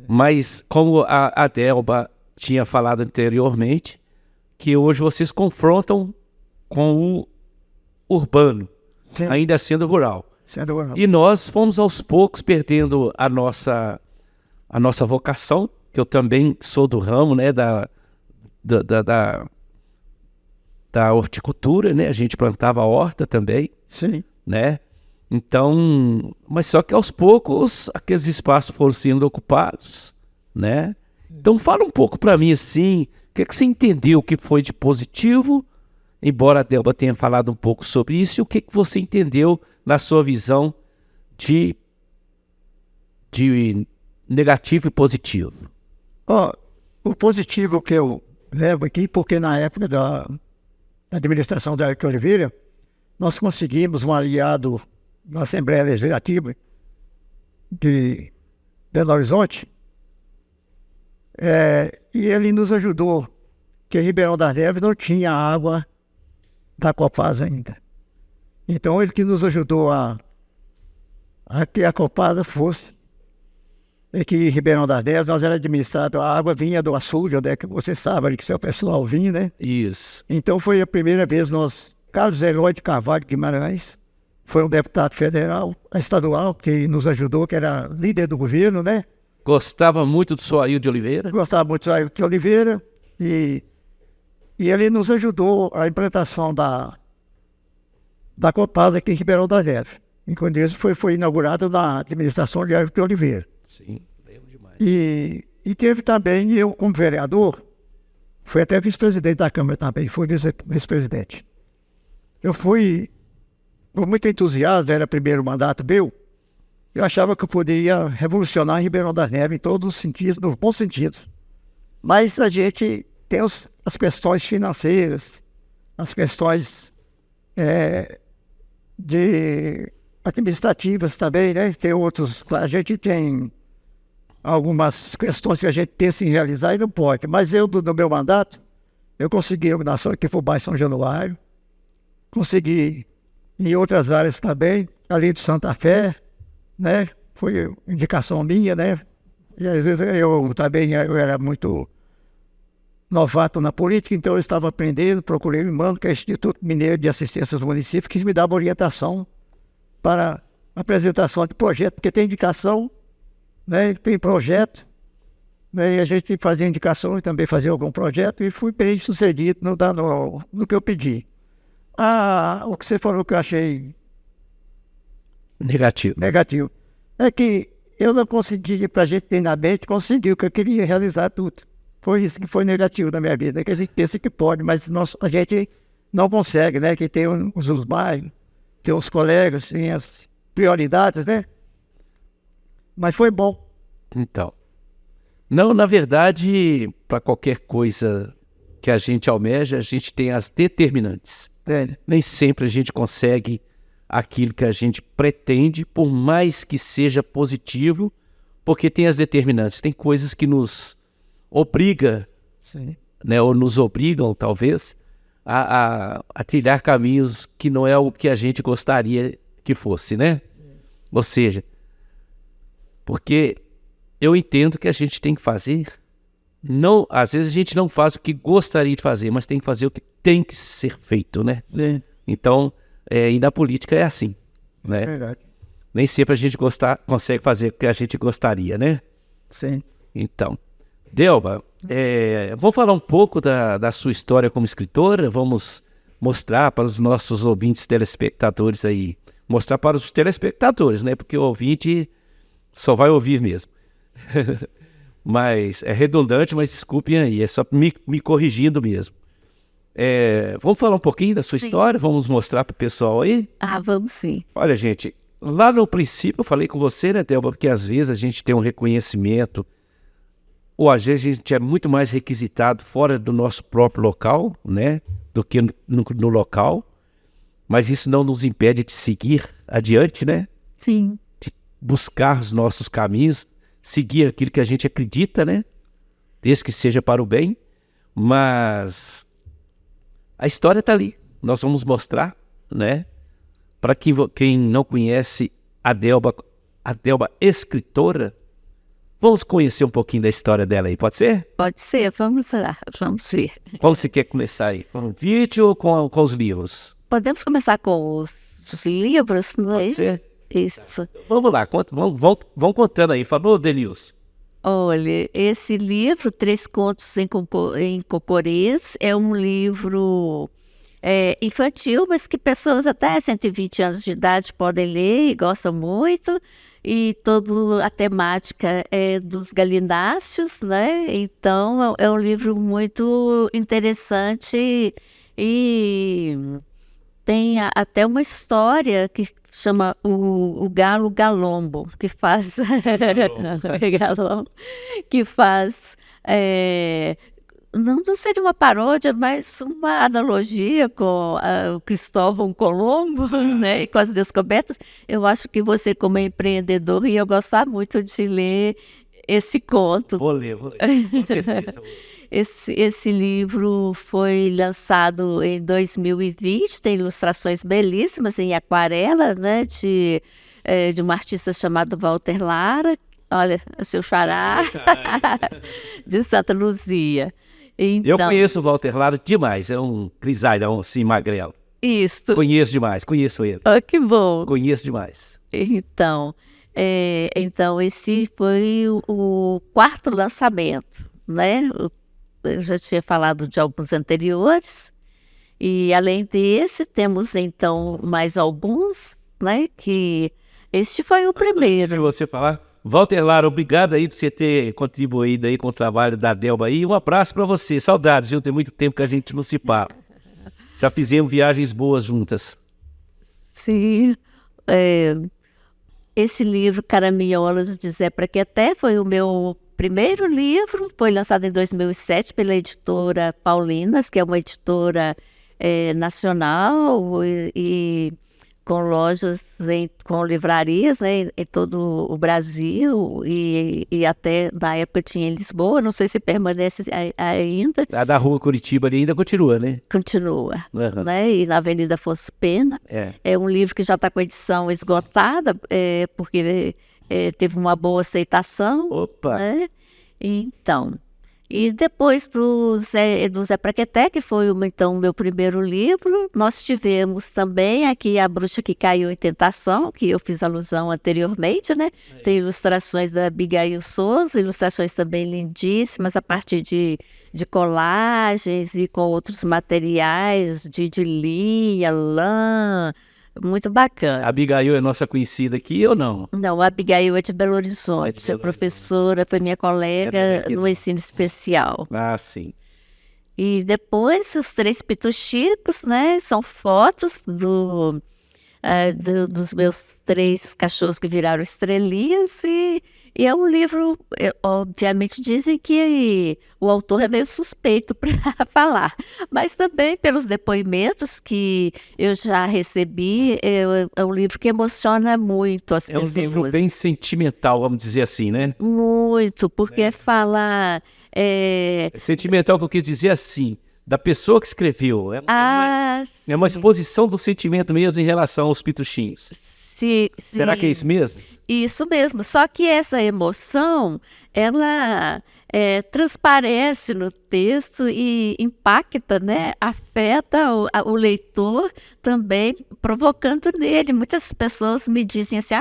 Mas como a Delba tinha falado anteriormente, que hoje vocês confrontam com o urbano, sim, ainda sendo rural. E nós fomos aos poucos perdendo a nossa vocação, que eu também sou do ramo, né, da horticultura, né? A gente plantava horta também, sim, né? Então, mas só que aos poucos aqueles espaços foram sendo ocupados, né? Então fala um pouco para mim assim, o que você entendeu que foi de positivo, embora a Delba tenha falado um pouco sobre isso, e o que você entendeu na sua visão de negativo e positivo? O positivo que eu levo aqui, porque na época da administração da Ailton Oliveira, nós conseguimos um aliado na Assembleia Legislativa de Belo Horizonte, e ele nos ajudou, que Ribeirão das Neves não tinha água da Copasa ainda. Então ele que nos ajudou a que a Copasa fosse, e que Ribeirão das Neves nós era administrado, a água vinha do açude, onde é que você sabe ali que seu pessoal vinha, né? Isso. Então foi a primeira vez Carlos Eloy de Carvalho Guimarães, foi um deputado federal, estadual, que nos ajudou, que era líder do governo, né? Gostava muito do seu Ailton de Oliveira? Gostava muito do Ailton de Oliveira, e ele nos ajudou a implantação da Copasa aqui em Ribeirão das Neves. Enquanto isso foi inaugurado na administração de Ailton de Oliveira. Sim, lembro demais. E teve também, eu como vereador, fui até vice-presidente da Câmara também, fui vice-presidente. Eu fui com muito entusiasmo, era o primeiro mandato meu, eu achava que eu poderia revolucionar Ribeirão das Neves em todos os sentidos, nos bons sentidos. Mas a gente tem as questões financeiras, as questões administrativas também, né? Tem outros, a gente tem algumas questões que a gente pensa em realizar e não pode. Mas eu, no meu mandato, eu consegui a iluminação aqui por baixo São Januário, consegui em outras áreas também, ali do Santa Fé, né? Foi indicação minha, né? E às vezes eu era muito novato na política, então eu estava aprendendo, procurei o IMAN, que é o Instituto Mineiro de Assistência aos Municípios, que me dava orientação para apresentação de projeto, porque tem indicação, né? Tem projeto, né? E a gente tem que fazer indicação e também fazer algum projeto, e fui bem sucedido no que eu pedi. O que você falou que eu achei negativo é que eu não consegui, para a gente ter na mente, conseguiu, que eu queria realizar tudo. Foi isso que foi negativo na minha vida, que a gente pensa que pode, mas a gente não consegue, né? Que tem os bairros, tem os colegas, tem as prioridades, né? Mas foi bom. Então, não, na verdade, para qualquer coisa que a gente almeja, a gente tem as determinantes. Nem sempre a gente consegue aquilo que a gente pretende, por mais que seja positivo, porque tem as determinantes. Tem coisas que nos obriga, né, ou nos obrigam, talvez, a trilhar caminhos que não é o que a gente gostaria que fosse, né? Ou seja, porque eu entendo que a gente tem que fazer, não, às vezes a gente não faz o que gostaria de fazer, mas tem que fazer o que tem que ser feito, né? Então, e na política é assim, né? É verdade. Nem sempre a gente consegue fazer o que a gente gostaria, né? Sim. Então, Delba, vamos falar um pouco da sua história como escritora, vamos mostrar para os nossos ouvintes telespectadores aí, mostrar para os telespectadores, né? Porque o ouvinte só vai ouvir mesmo. Mas é redundante, mas desculpem aí, é só me corrigindo mesmo. Vamos falar um pouquinho da sua história? Vamos mostrar para o pessoal aí? Vamos sim. Olha, gente, lá no princípio eu falei com você, né, Delba, porque às vezes a gente tem um reconhecimento, ou às vezes a gente é muito mais requisitado fora do nosso próprio local, né, do que no local, mas isso não nos impede de seguir adiante, né? Sim. De buscar os nossos caminhos, seguir aquilo que a gente acredita, né, desde que seja para o bem, mas a história está ali, nós vamos mostrar, né? Para quem não conhece a Delba escritora, vamos conhecer um pouquinho da história dela aí, pode ser? Pode ser, vamos lá, vamos ver. Como você quer começar aí? Com o vídeo ou com os livros? Podemos começar com os livros, não é? Pode ser? Isso. Vamos lá, vão contando aí, falou, Denilson? Olha, esse livro, Três Contos em Cocorês, é um livro infantil, mas que pessoas até 120 anos de idade podem ler e gostam muito. E toda a temática é dos galináceos, né? Então, é um livro muito interessante e tem até uma história que chama o Galo Galombo, que faz Galombo, que faz não seria uma paródia, mas uma analogia com o Cristóvão Colombo, né, e com as descobertas. Eu acho que você, como empreendedor, ia gostar muito de ler esse conto. Vou ler, com certeza. Esse livro foi lançado em 2020, tem ilustrações belíssimas em aquarela, né, de uma artista chamada Walter Lara, olha, seu xará, de Santa Luzia. Então, eu conheço o Walter Lara demais, é um grisalho, assim, magrelo. Isso. Conheço demais, conheço ele. Oh, que bom. Conheço demais. Então, esse foi o quarto lançamento, né? Eu já tinha falado de alguns anteriores, e além desse, temos então mais alguns, né? Que este foi o primeiro. Antes de você falar, Walter Lara, obrigado aí por você ter contribuído aí com o trabalho da Delba aí. Um abraço para você, saudades, viu? Tem muito tempo que a gente não se fala. Já fizemos viagens boas juntas. Sim. Esse livro, Caraminholas de Zé Praqueté, foi o meu primeiro livro, foi lançado em 2007 pela editora Paulinas, que é uma editora nacional e com lojas, com livrarias, né, em todo o Brasil e até na época tinha em Lisboa, não sei se permanece ainda. A da rua Curitiba ali ainda continua, né? Continua, Uhum. né? E na Avenida Afonso Pena. É um livro que já está com a edição esgotada, porque teve uma boa aceitação. Opa! Né? Então, E depois do Zé Praqueté, que foi então o meu primeiro livro, nós tivemos também aqui A Bruxa que Caiu em Tentação, que eu fiz alusão anteriormente, né? Tem ilustrações da Abigail Souza, ilustrações também lindíssimas, a partir de colagens e com outros materiais de linha, lã, muito bacana. A Abigail é nossa conhecida aqui ou não? Não, a Abigail é de Belo Horizonte, Belo a professora, foi minha colega daqui, no ensino especial. Ah, sim. E depois os Três Pituxicos, né? São fotos dos meus 3 cachorros que viraram estrelinhas e é um livro, obviamente dizem que o autor é meio suspeito para falar, mas também pelos depoimentos que eu já recebi, é um livro que emociona muito as pessoas. É um livro bem sentimental, vamos dizer assim, né? Muito, porque fala... Sentimental que eu quis dizer assim, da pessoa que escreveu. É uma exposição do sentimento mesmo em relação aos pituxinhos. Sim. Será que é isso mesmo? Isso mesmo, só que essa emoção, ela transparece no texto e impacta, né? Afeta o leitor também, provocando nele. Muitas pessoas me dizem assim,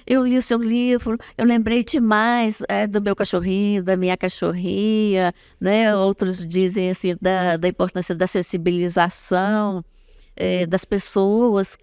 eu li o seu livro, eu lembrei demais do meu cachorrinho, da minha cachorrinha, né? Outros dizem assim, da importância da sensibilização das pessoas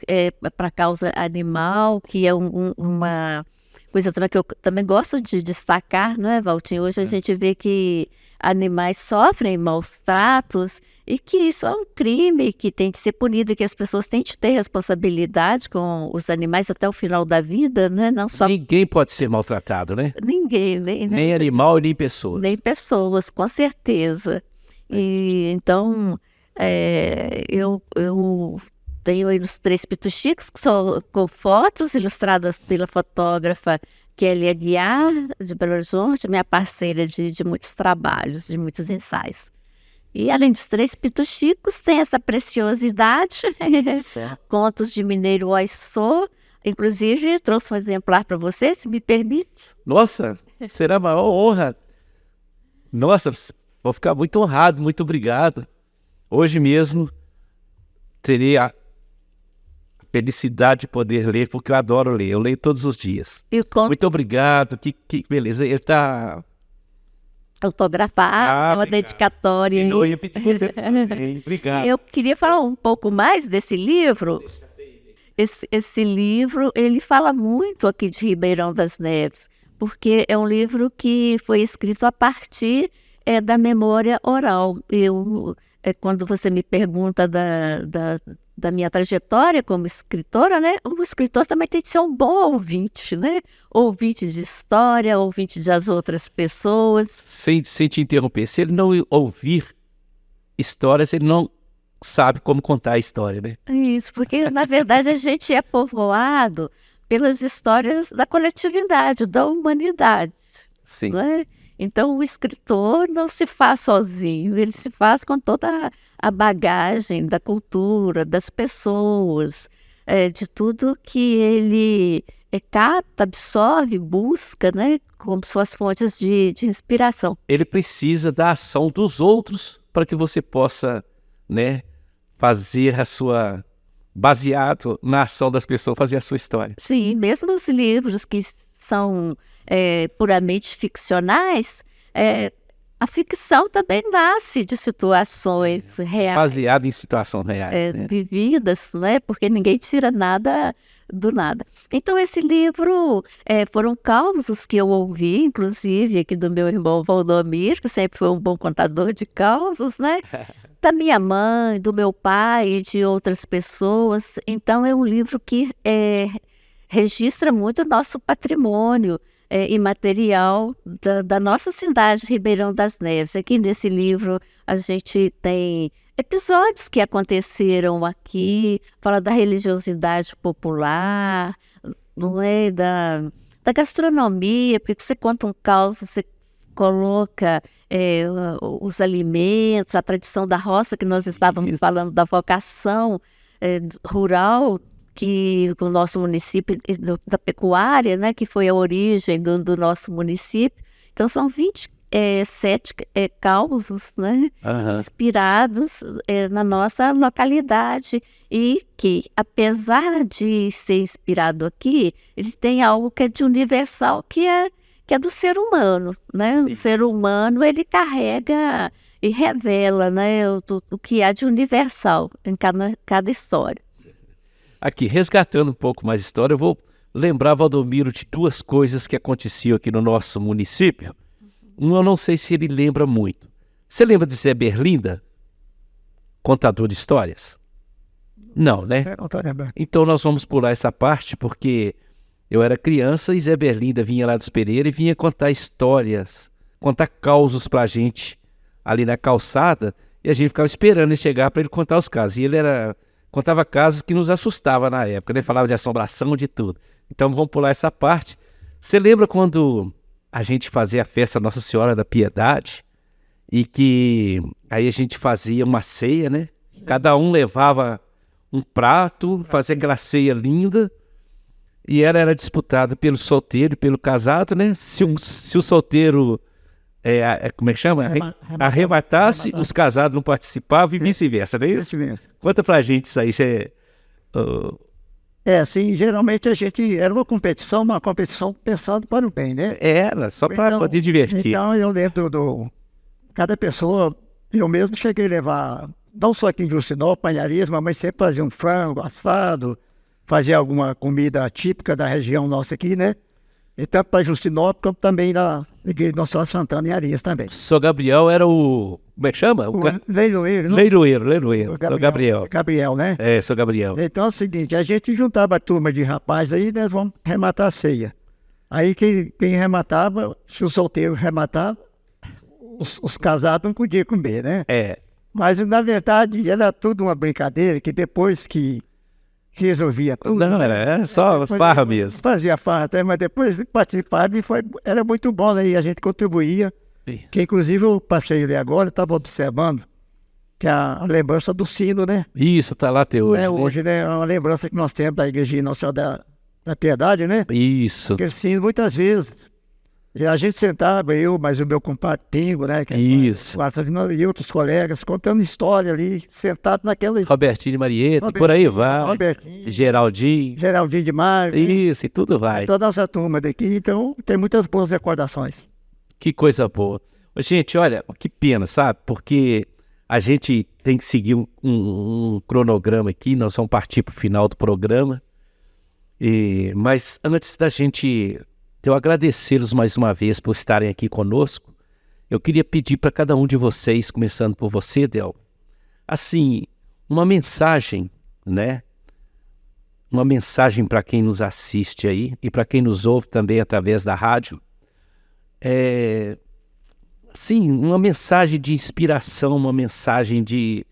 para a causa animal, que é uma coisa também que eu também gosto de destacar, não é, Valtinho? Hoje a gente vê que animais sofrem maus tratos e que isso é um crime que tem de ser punido e que as pessoas têm de ter responsabilidade com os animais até o final da vida, né? Não só... Ninguém pode ser maltratado, né? Ninguém. Nem animal, nem pessoas. Nem pessoas, com certeza. E então... eu tenho aí os Três Pituxicos, que são com fotos ilustradas pela fotógrafa Kelly Aguiar, de Belo Horizonte, minha parceira de muitos trabalhos, de muitos ensaios. E além dos Três Pituxicos, tem essa preciosidade, Contos de Mineiro Oiçô. Inclusive, trouxe um exemplar para você, se me permite. Nossa, será a maior honra. Nossa, vou ficar muito honrado, muito obrigado. Hoje mesmo terei a felicidade de poder ler, porque eu adoro ler. Eu leio todos os dias. Muito obrigado, que beleza. Ele está autografado, é uma dedicatória. Sim, eu ia pedir que você fizesse. Obrigado. Eu queria falar um pouco mais desse livro. Esse livro, ele fala muito aqui de Ribeirão das Neves, porque é um livro que foi escrito a partir da memória oral. Quando você me pergunta da minha trajetória como escritora, né? O escritor também tem de ser um bom ouvinte, né? Ouvinte de história, ouvinte das outras pessoas. Sem te interromper, se ele não ouvir histórias, ele não sabe como contar a história, né? Isso, porque na verdade a gente é povoado pelas histórias da coletividade, da humanidade. Sim. Né? Então, o escritor não se faz sozinho, ele se faz com toda a bagagem da cultura, das pessoas, de tudo que ele capta, absorve, busca, né, como suas fontes de inspiração. Ele precisa da ação dos outros para que você possa, né, fazer a sua... baseado na ação das pessoas, fazer a sua história. Sim, mesmo os livros que são puramente ficcionais, a ficção também nasce de situações reais. Baseado em situações reais. Né? Vividas, né? Porque ninguém tira nada do nada. Então, esse livro foram causos que eu ouvi, inclusive aqui do meu irmão Valdomiro, que sempre foi um bom contador de causos, né? Da minha mãe, do meu pai e de outras pessoas. Então, é um livro que registra muito o nosso patrimônio imaterial da nossa cidade, Ribeirão das Neves. Aqui nesse livro a gente tem episódios que aconteceram aqui, fala da religiosidade popular, não é? Da gastronomia, porque você conta um caos, você coloca os alimentos, a tradição da roça, que nós estávamos falando, da vocação rural, que o nosso município, da pecuária, né, que foi a origem do nosso município. Então, são 20 7 causos, né? Aham. Inspirados na nossa localidade e que, apesar de ser inspirado aqui, ele tem algo que é de universal, que é do ser humano, né? O ser humano, ele carrega e revela, né, o que há de universal em cada história. Aqui, resgatando um pouco mais a história, eu vou lembrar, Valdomiro, de 2 coisas que aconteciam aqui no nosso município. Eu não sei se ele lembra muito. Você lembra de Zé Berlinda? Contador de histórias? Não, né? Não tô lembrando. Então nós vamos pular essa parte, porque eu era criança e Zé Berlinda vinha lá dos Pereira e vinha contar histórias, contar causos pra gente ali na calçada, e a gente ficava esperando ele chegar para ele contar os casos. E ele contava casos que nos assustavam na época, né? Falava de assombração, de tudo. Então vamos pular essa parte. Você lembra quando a gente fazia a festa Nossa Senhora da Piedade e que aí a gente fazia uma ceia, né? Cada um levava um prato, fazia aquela ceia linda, e ela era disputada pelo solteiro e pelo casado, né? Se o solteiro, como é que chama? Arrematasse, os casados não participavam e vice-versa, não é isso? Esse mesmo. Conta pra gente isso aí. Assim, geralmente a gente era uma competição pensando para o bem, né? Era, só para poder divertir. Então eu lembro cada pessoa, eu mesmo cheguei a levar, não só aqui em Justinópolis, panharias, mas sempre fazia um frango assado, fazia alguma comida típica da região nossa aqui, né? E tanto para Justinópolis, como também na igreja de Nossa Senhora Santana em Arias também. São Gabriel era o... Como é que chama? Leiloeiro, não? Leiloeiro. São Gabriel. Gabriel, né? É, São Gabriel. Então é o seguinte, a gente juntava a turma de rapazes aí, nós vamos rematar a ceia. Aí quem rematava, se o solteiro rematava, os casados não podiam comer, né? É. Mas na verdade era tudo uma brincadeira, que depois que resolvia tudo... Não, era só farra mesmo. Fazia farra até, mas depois participava e era muito bom, né? E a gente contribuía. Que inclusive eu passei ali agora, estava observando, que é a lembrança do sino, né? Isso, tá lá até hoje. Né? Hoje, né? É uma lembrança que nós temos da igreja Nossa Senhora da Piedade, né? Isso. Aquele sino, muitas vezes, a gente sentava, eu, mas o meu compadre Tingo, né? Isso. E outros colegas, contando história ali, sentado naquela... Robertinho de Marieta, por aí vai. Robertinho. Geraldinho de Mar. Isso, e tudo vai. Toda essa turma daqui, então tem muitas boas recordações. Que coisa boa. Gente, olha, que pena, sabe? Porque a gente tem que seguir um cronograma aqui, nós vamos partir para o final do programa. Mas antes da gente, eu agradecê-los mais uma vez por estarem aqui conosco, eu queria pedir para cada um de vocês, começando por você, Del, assim, uma mensagem, né? Uma mensagem para quem nos assiste aí e para quem nos ouve também através da rádio. Sim, uma mensagem de inspiração, uma mensagem de...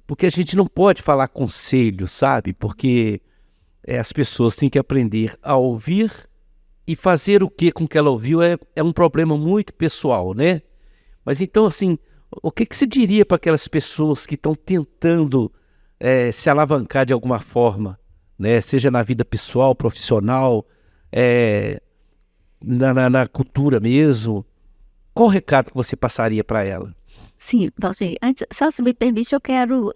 Porque a gente não pode falar conselho, sabe? Porque as pessoas têm que aprender a ouvir e fazer o que com que ela ouviu é um problema muito pessoal, né? Mas então, assim, o que se diria para aquelas pessoas que estão tentando se alavancar de alguma forma, né? Seja na vida pessoal, profissional, na cultura mesmo? Qual o recado que você passaria para ela? Sim, Valdir, antes, só se me permite, eu quero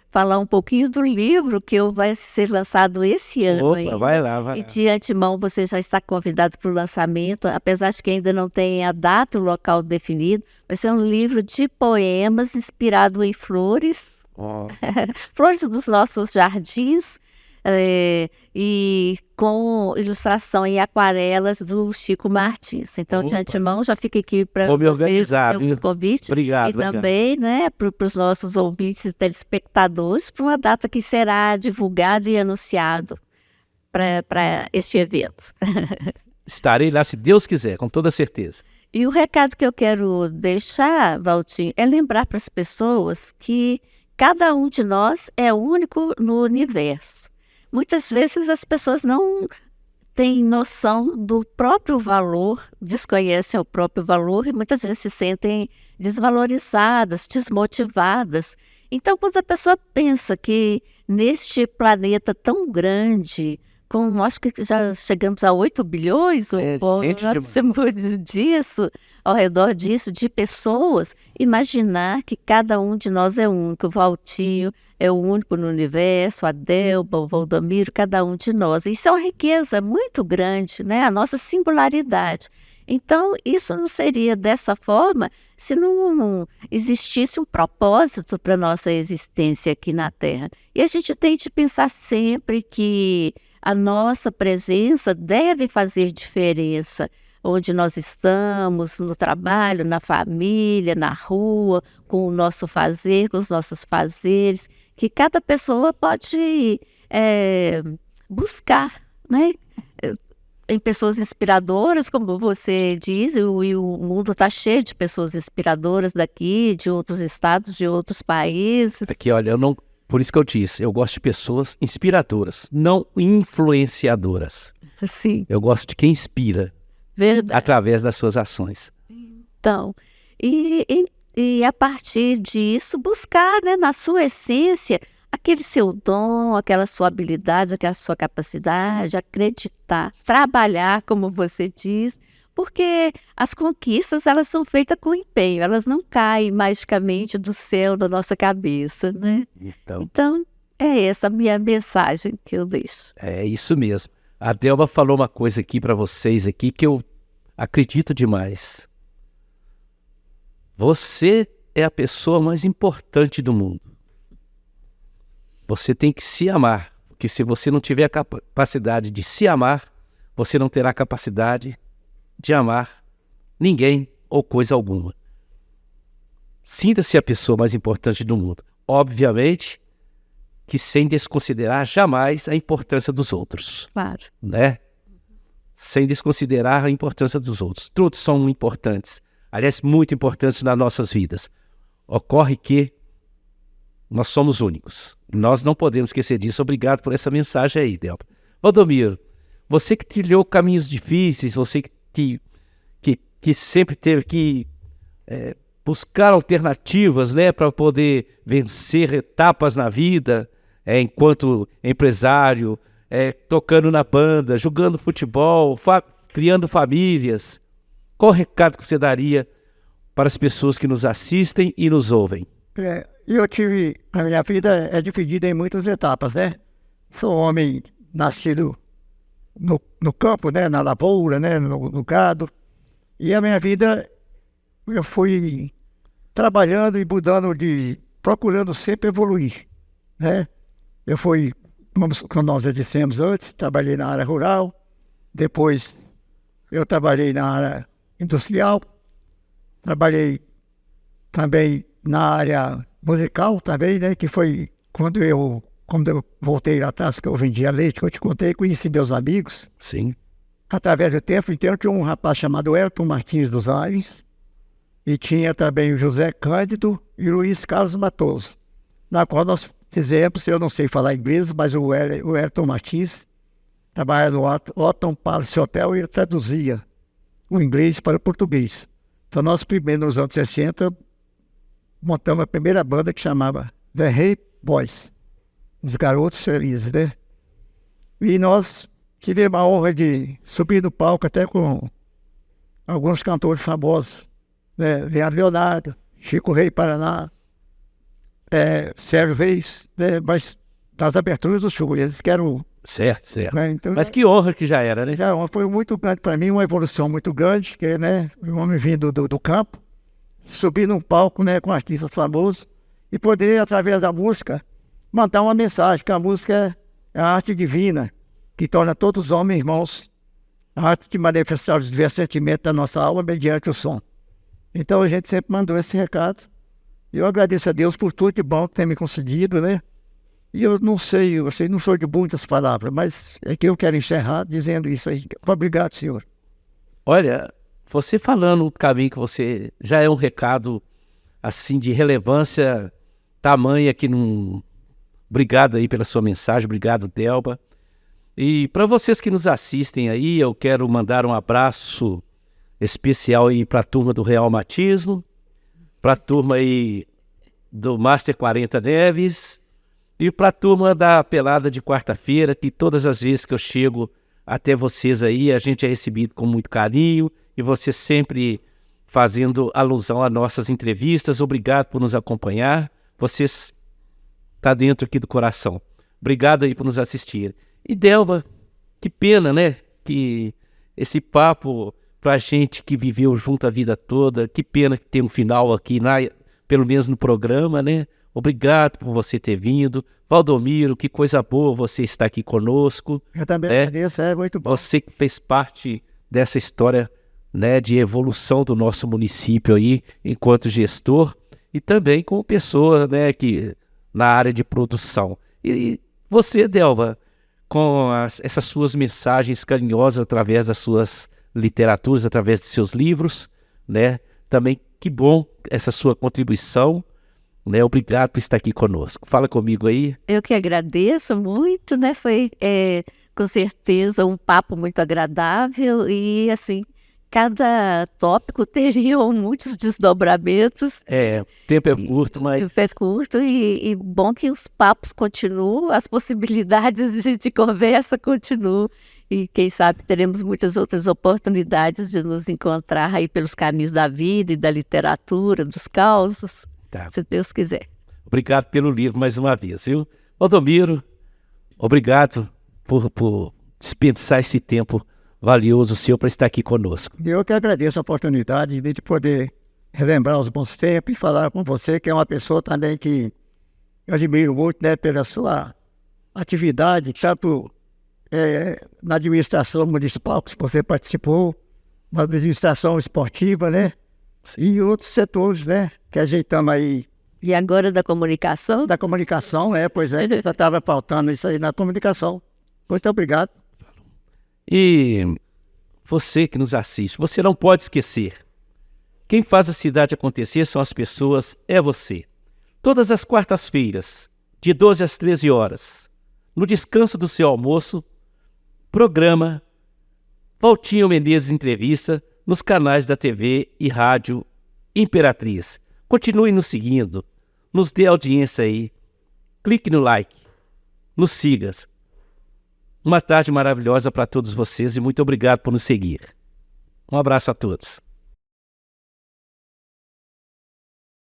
falar um pouquinho do livro que vai ser lançado esse ano. Opa, vai lá. E de antemão você já está convidado para o lançamento, apesar de que ainda não tem a data, o local definido. Vai ser um livro de poemas inspirado em flores, flores dos nossos jardins, e com ilustração em aquarelas do Chico Martins. Então, de antemão, já fica aqui para vocês o convite. Obrigado. E também, né, para os nossos ouvintes e telespectadores, para uma data que será divulgado e anunciado para este evento. Estarei lá, se Deus quiser, com toda certeza. E o recado que eu quero deixar, Valtinho, é lembrar para as pessoas que cada um de nós é único no universo. Muitas vezes as pessoas não têm noção do próprio valor, desconhecem o próprio valor e muitas vezes se sentem desvalorizadas, desmotivadas. Então, quando a pessoa pensa que neste planeta tão grande, acho que já chegamos a 8 bilhões, gente nós temos disso, ao redor disso, de pessoas, imaginar que cada um de nós é único. O Valtinho é o único no universo, a Delba, o Valdomiro, cada um de nós. Isso é uma riqueza muito grande, né? A nossa singularidade. Então, isso não seria dessa forma se não existisse um propósito para a nossa existência aqui na Terra. E a gente tem de pensar sempre que a nossa presença deve fazer diferença onde nós estamos, no trabalho, na família, na rua, com o nosso fazer, com os nossos fazeres, que cada pessoa pode buscar, né? Em pessoas inspiradoras, como você diz, e o mundo está cheio de pessoas inspiradoras daqui, de outros estados, de outros países. Aqui, olha, por isso que eu disse, eu gosto de pessoas inspiradoras, não influenciadoras. Sim. Eu gosto de quem inspira. Verdade. Através das suas ações. Então, e a partir disso, buscar, né, na sua essência, aquele seu dom, aquela sua habilidade, aquela sua capacidade, acreditar, trabalhar, como você diz, porque as conquistas, elas são feitas com empenho, elas não caem magicamente do céu na nossa cabeça, né? Então, é essa a minha mensagem que eu deixo. É isso mesmo. A Delba falou uma coisa aqui para vocês aqui que eu acredito demais. Você é a pessoa mais importante do mundo. Você tem que se amar, porque se você não tiver a capacidade de se amar, você não terá capacidade de amar ninguém ou coisa alguma. Sinta-se a pessoa mais importante do mundo. Obviamente que sem desconsiderar jamais a importância dos outros. Claro. Né? Sem desconsiderar a importância dos outros. Todos são importantes. Aliás, muito importantes nas nossas vidas. Ocorre que nós somos únicos. Nós não podemos esquecer disso. Obrigado por essa mensagem aí, Delba. Valdomiro, você que trilhou caminhos difíceis, você que sempre teve que buscar alternativas, né, para poder vencer etapas na vida, enquanto empresário, tocando na banda, jogando futebol, criando famílias. Qual o recado que você daria para as pessoas que nos assistem e nos ouvem? A minha vida é dividida em muitas etapas, né? Sou homem nascido no campo, né? Na lavoura, né? No gado. E a minha vida, eu fui trabalhando e mudando, procurando sempre evoluir, né? Eu fui, como nós já dissemos antes, trabalhei na área rural, depois eu trabalhei na área industrial, trabalhei também na área musical também, né? Que foi quando eu voltei lá atrás, que eu vendia leite, que eu te contei, conheci meus amigos. Sim. Através do tempo inteiro tinha um rapaz chamado Elton Martins dos Ares, e tinha também o José Cândido e o Luiz Carlos Matoso, na qual nós fizemos, eu não sei falar inglês, mas o Elton Martins trabalha no Otton Palace Hotel e ele traduzia o inglês para o português. Então nós primeiro, nos anos 60, montamos a primeira banda que chamava The Hey Boys, os Garotos Felizes, né? E nós tivemos a honra de subir no palco até com alguns cantores famosos, né? Leandro Leonardo, Chico Rei Paraná, Sérgio Reis, né? Mas nas aberturas do show, eles que eram... Certo. Né? Então, mas que honra que já era, né? Foi muito grande para mim, uma evolução muito grande, que, né? Um homem vindo do campo, subir num palco, né, com artistas famosos e poder, através da música, mandar uma mensagem, que a música é a arte divina, que torna todos os homens irmãos, a arte de manifestar os diversos sentimentos da nossa alma mediante o som. Então a gente sempre mandou esse recado. E eu agradeço a Deus por tudo de bom que tem me concedido, né? E eu não sei, não sou de muitas palavras, mas é que eu quero encerrar dizendo isso aí. Obrigado, senhor. Olha, você falando o caminho que você... já é um recado, assim, de relevância tamanha que não... Obrigado aí pela sua mensagem, obrigado, Delba. E para vocês que nos assistem aí, eu quero mandar um abraço especial aí para a turma do Real Matismo, para a turma aí do Master 40 Neves E para a turma da pelada de quarta-feira, que todas as vezes que eu chego até vocês aí, a gente é recebido com muito carinho e você sempre fazendo alusão às nossas entrevistas. Obrigado por nos acompanhar. Vocês tá dentro aqui do coração. Obrigado aí por nos assistir. E Delba, que pena, né? Que esse papo pra gente que viveu junto a vida toda, que pena que tem um final aqui, pelo menos no programa, né? Obrigado por você ter vindo. Valdomiro, que coisa boa você estar aqui conosco. Eu também né? agradeço, é muito bom. Você que fez parte dessa história, né, de evolução do nosso município aí, enquanto gestor, e também como pessoa, né, que, na área de produção. E você, Delba, com essas suas mensagens carinhosas através das suas literaturas, através de seus livros, né, também que bom essa sua contribuição, né, obrigado por estar aqui conosco. Fala comigo aí. Eu que agradeço muito, né? Foi com certeza um papo muito agradável e assim, cada tópico teria muitos desdobramentos. O tempo é curto, mas... O tempo é curto e bom que os papos continuam, as possibilidades de conversa continuam. E quem sabe teremos muitas outras oportunidades de nos encontrar aí pelos caminhos da vida e da literatura, dos causos, se Deus quiser. Obrigado pelo livro mais uma vez, viu? Valdomiro, obrigado por dispensar esse tempo valioso seu para estar aqui conosco. Eu que agradeço a oportunidade de poder relembrar os bons tempos e falar com você, que é uma pessoa também que eu admiro muito, né, pela sua atividade, tanto na administração municipal que você participou, na administração esportiva, né, e outros setores, né, que ajeitamos aí. E agora da comunicação? Da comunicação, pois é, já estava faltando isso aí na comunicação. Muito obrigado. E você que nos assiste, você não pode esquecer. Quem faz a cidade acontecer são as pessoas, é você. Todas as quartas-feiras, de 12 às 13 horas, no descanso do seu almoço, programa Valtinho Menezes Entrevista nos canais da TV e Rádio Imperatriz. Continue nos seguindo, nos dê audiência aí, clique no like, nos siga. Uma tarde maravilhosa para todos vocês e muito obrigado por nos seguir. Um abraço a todos.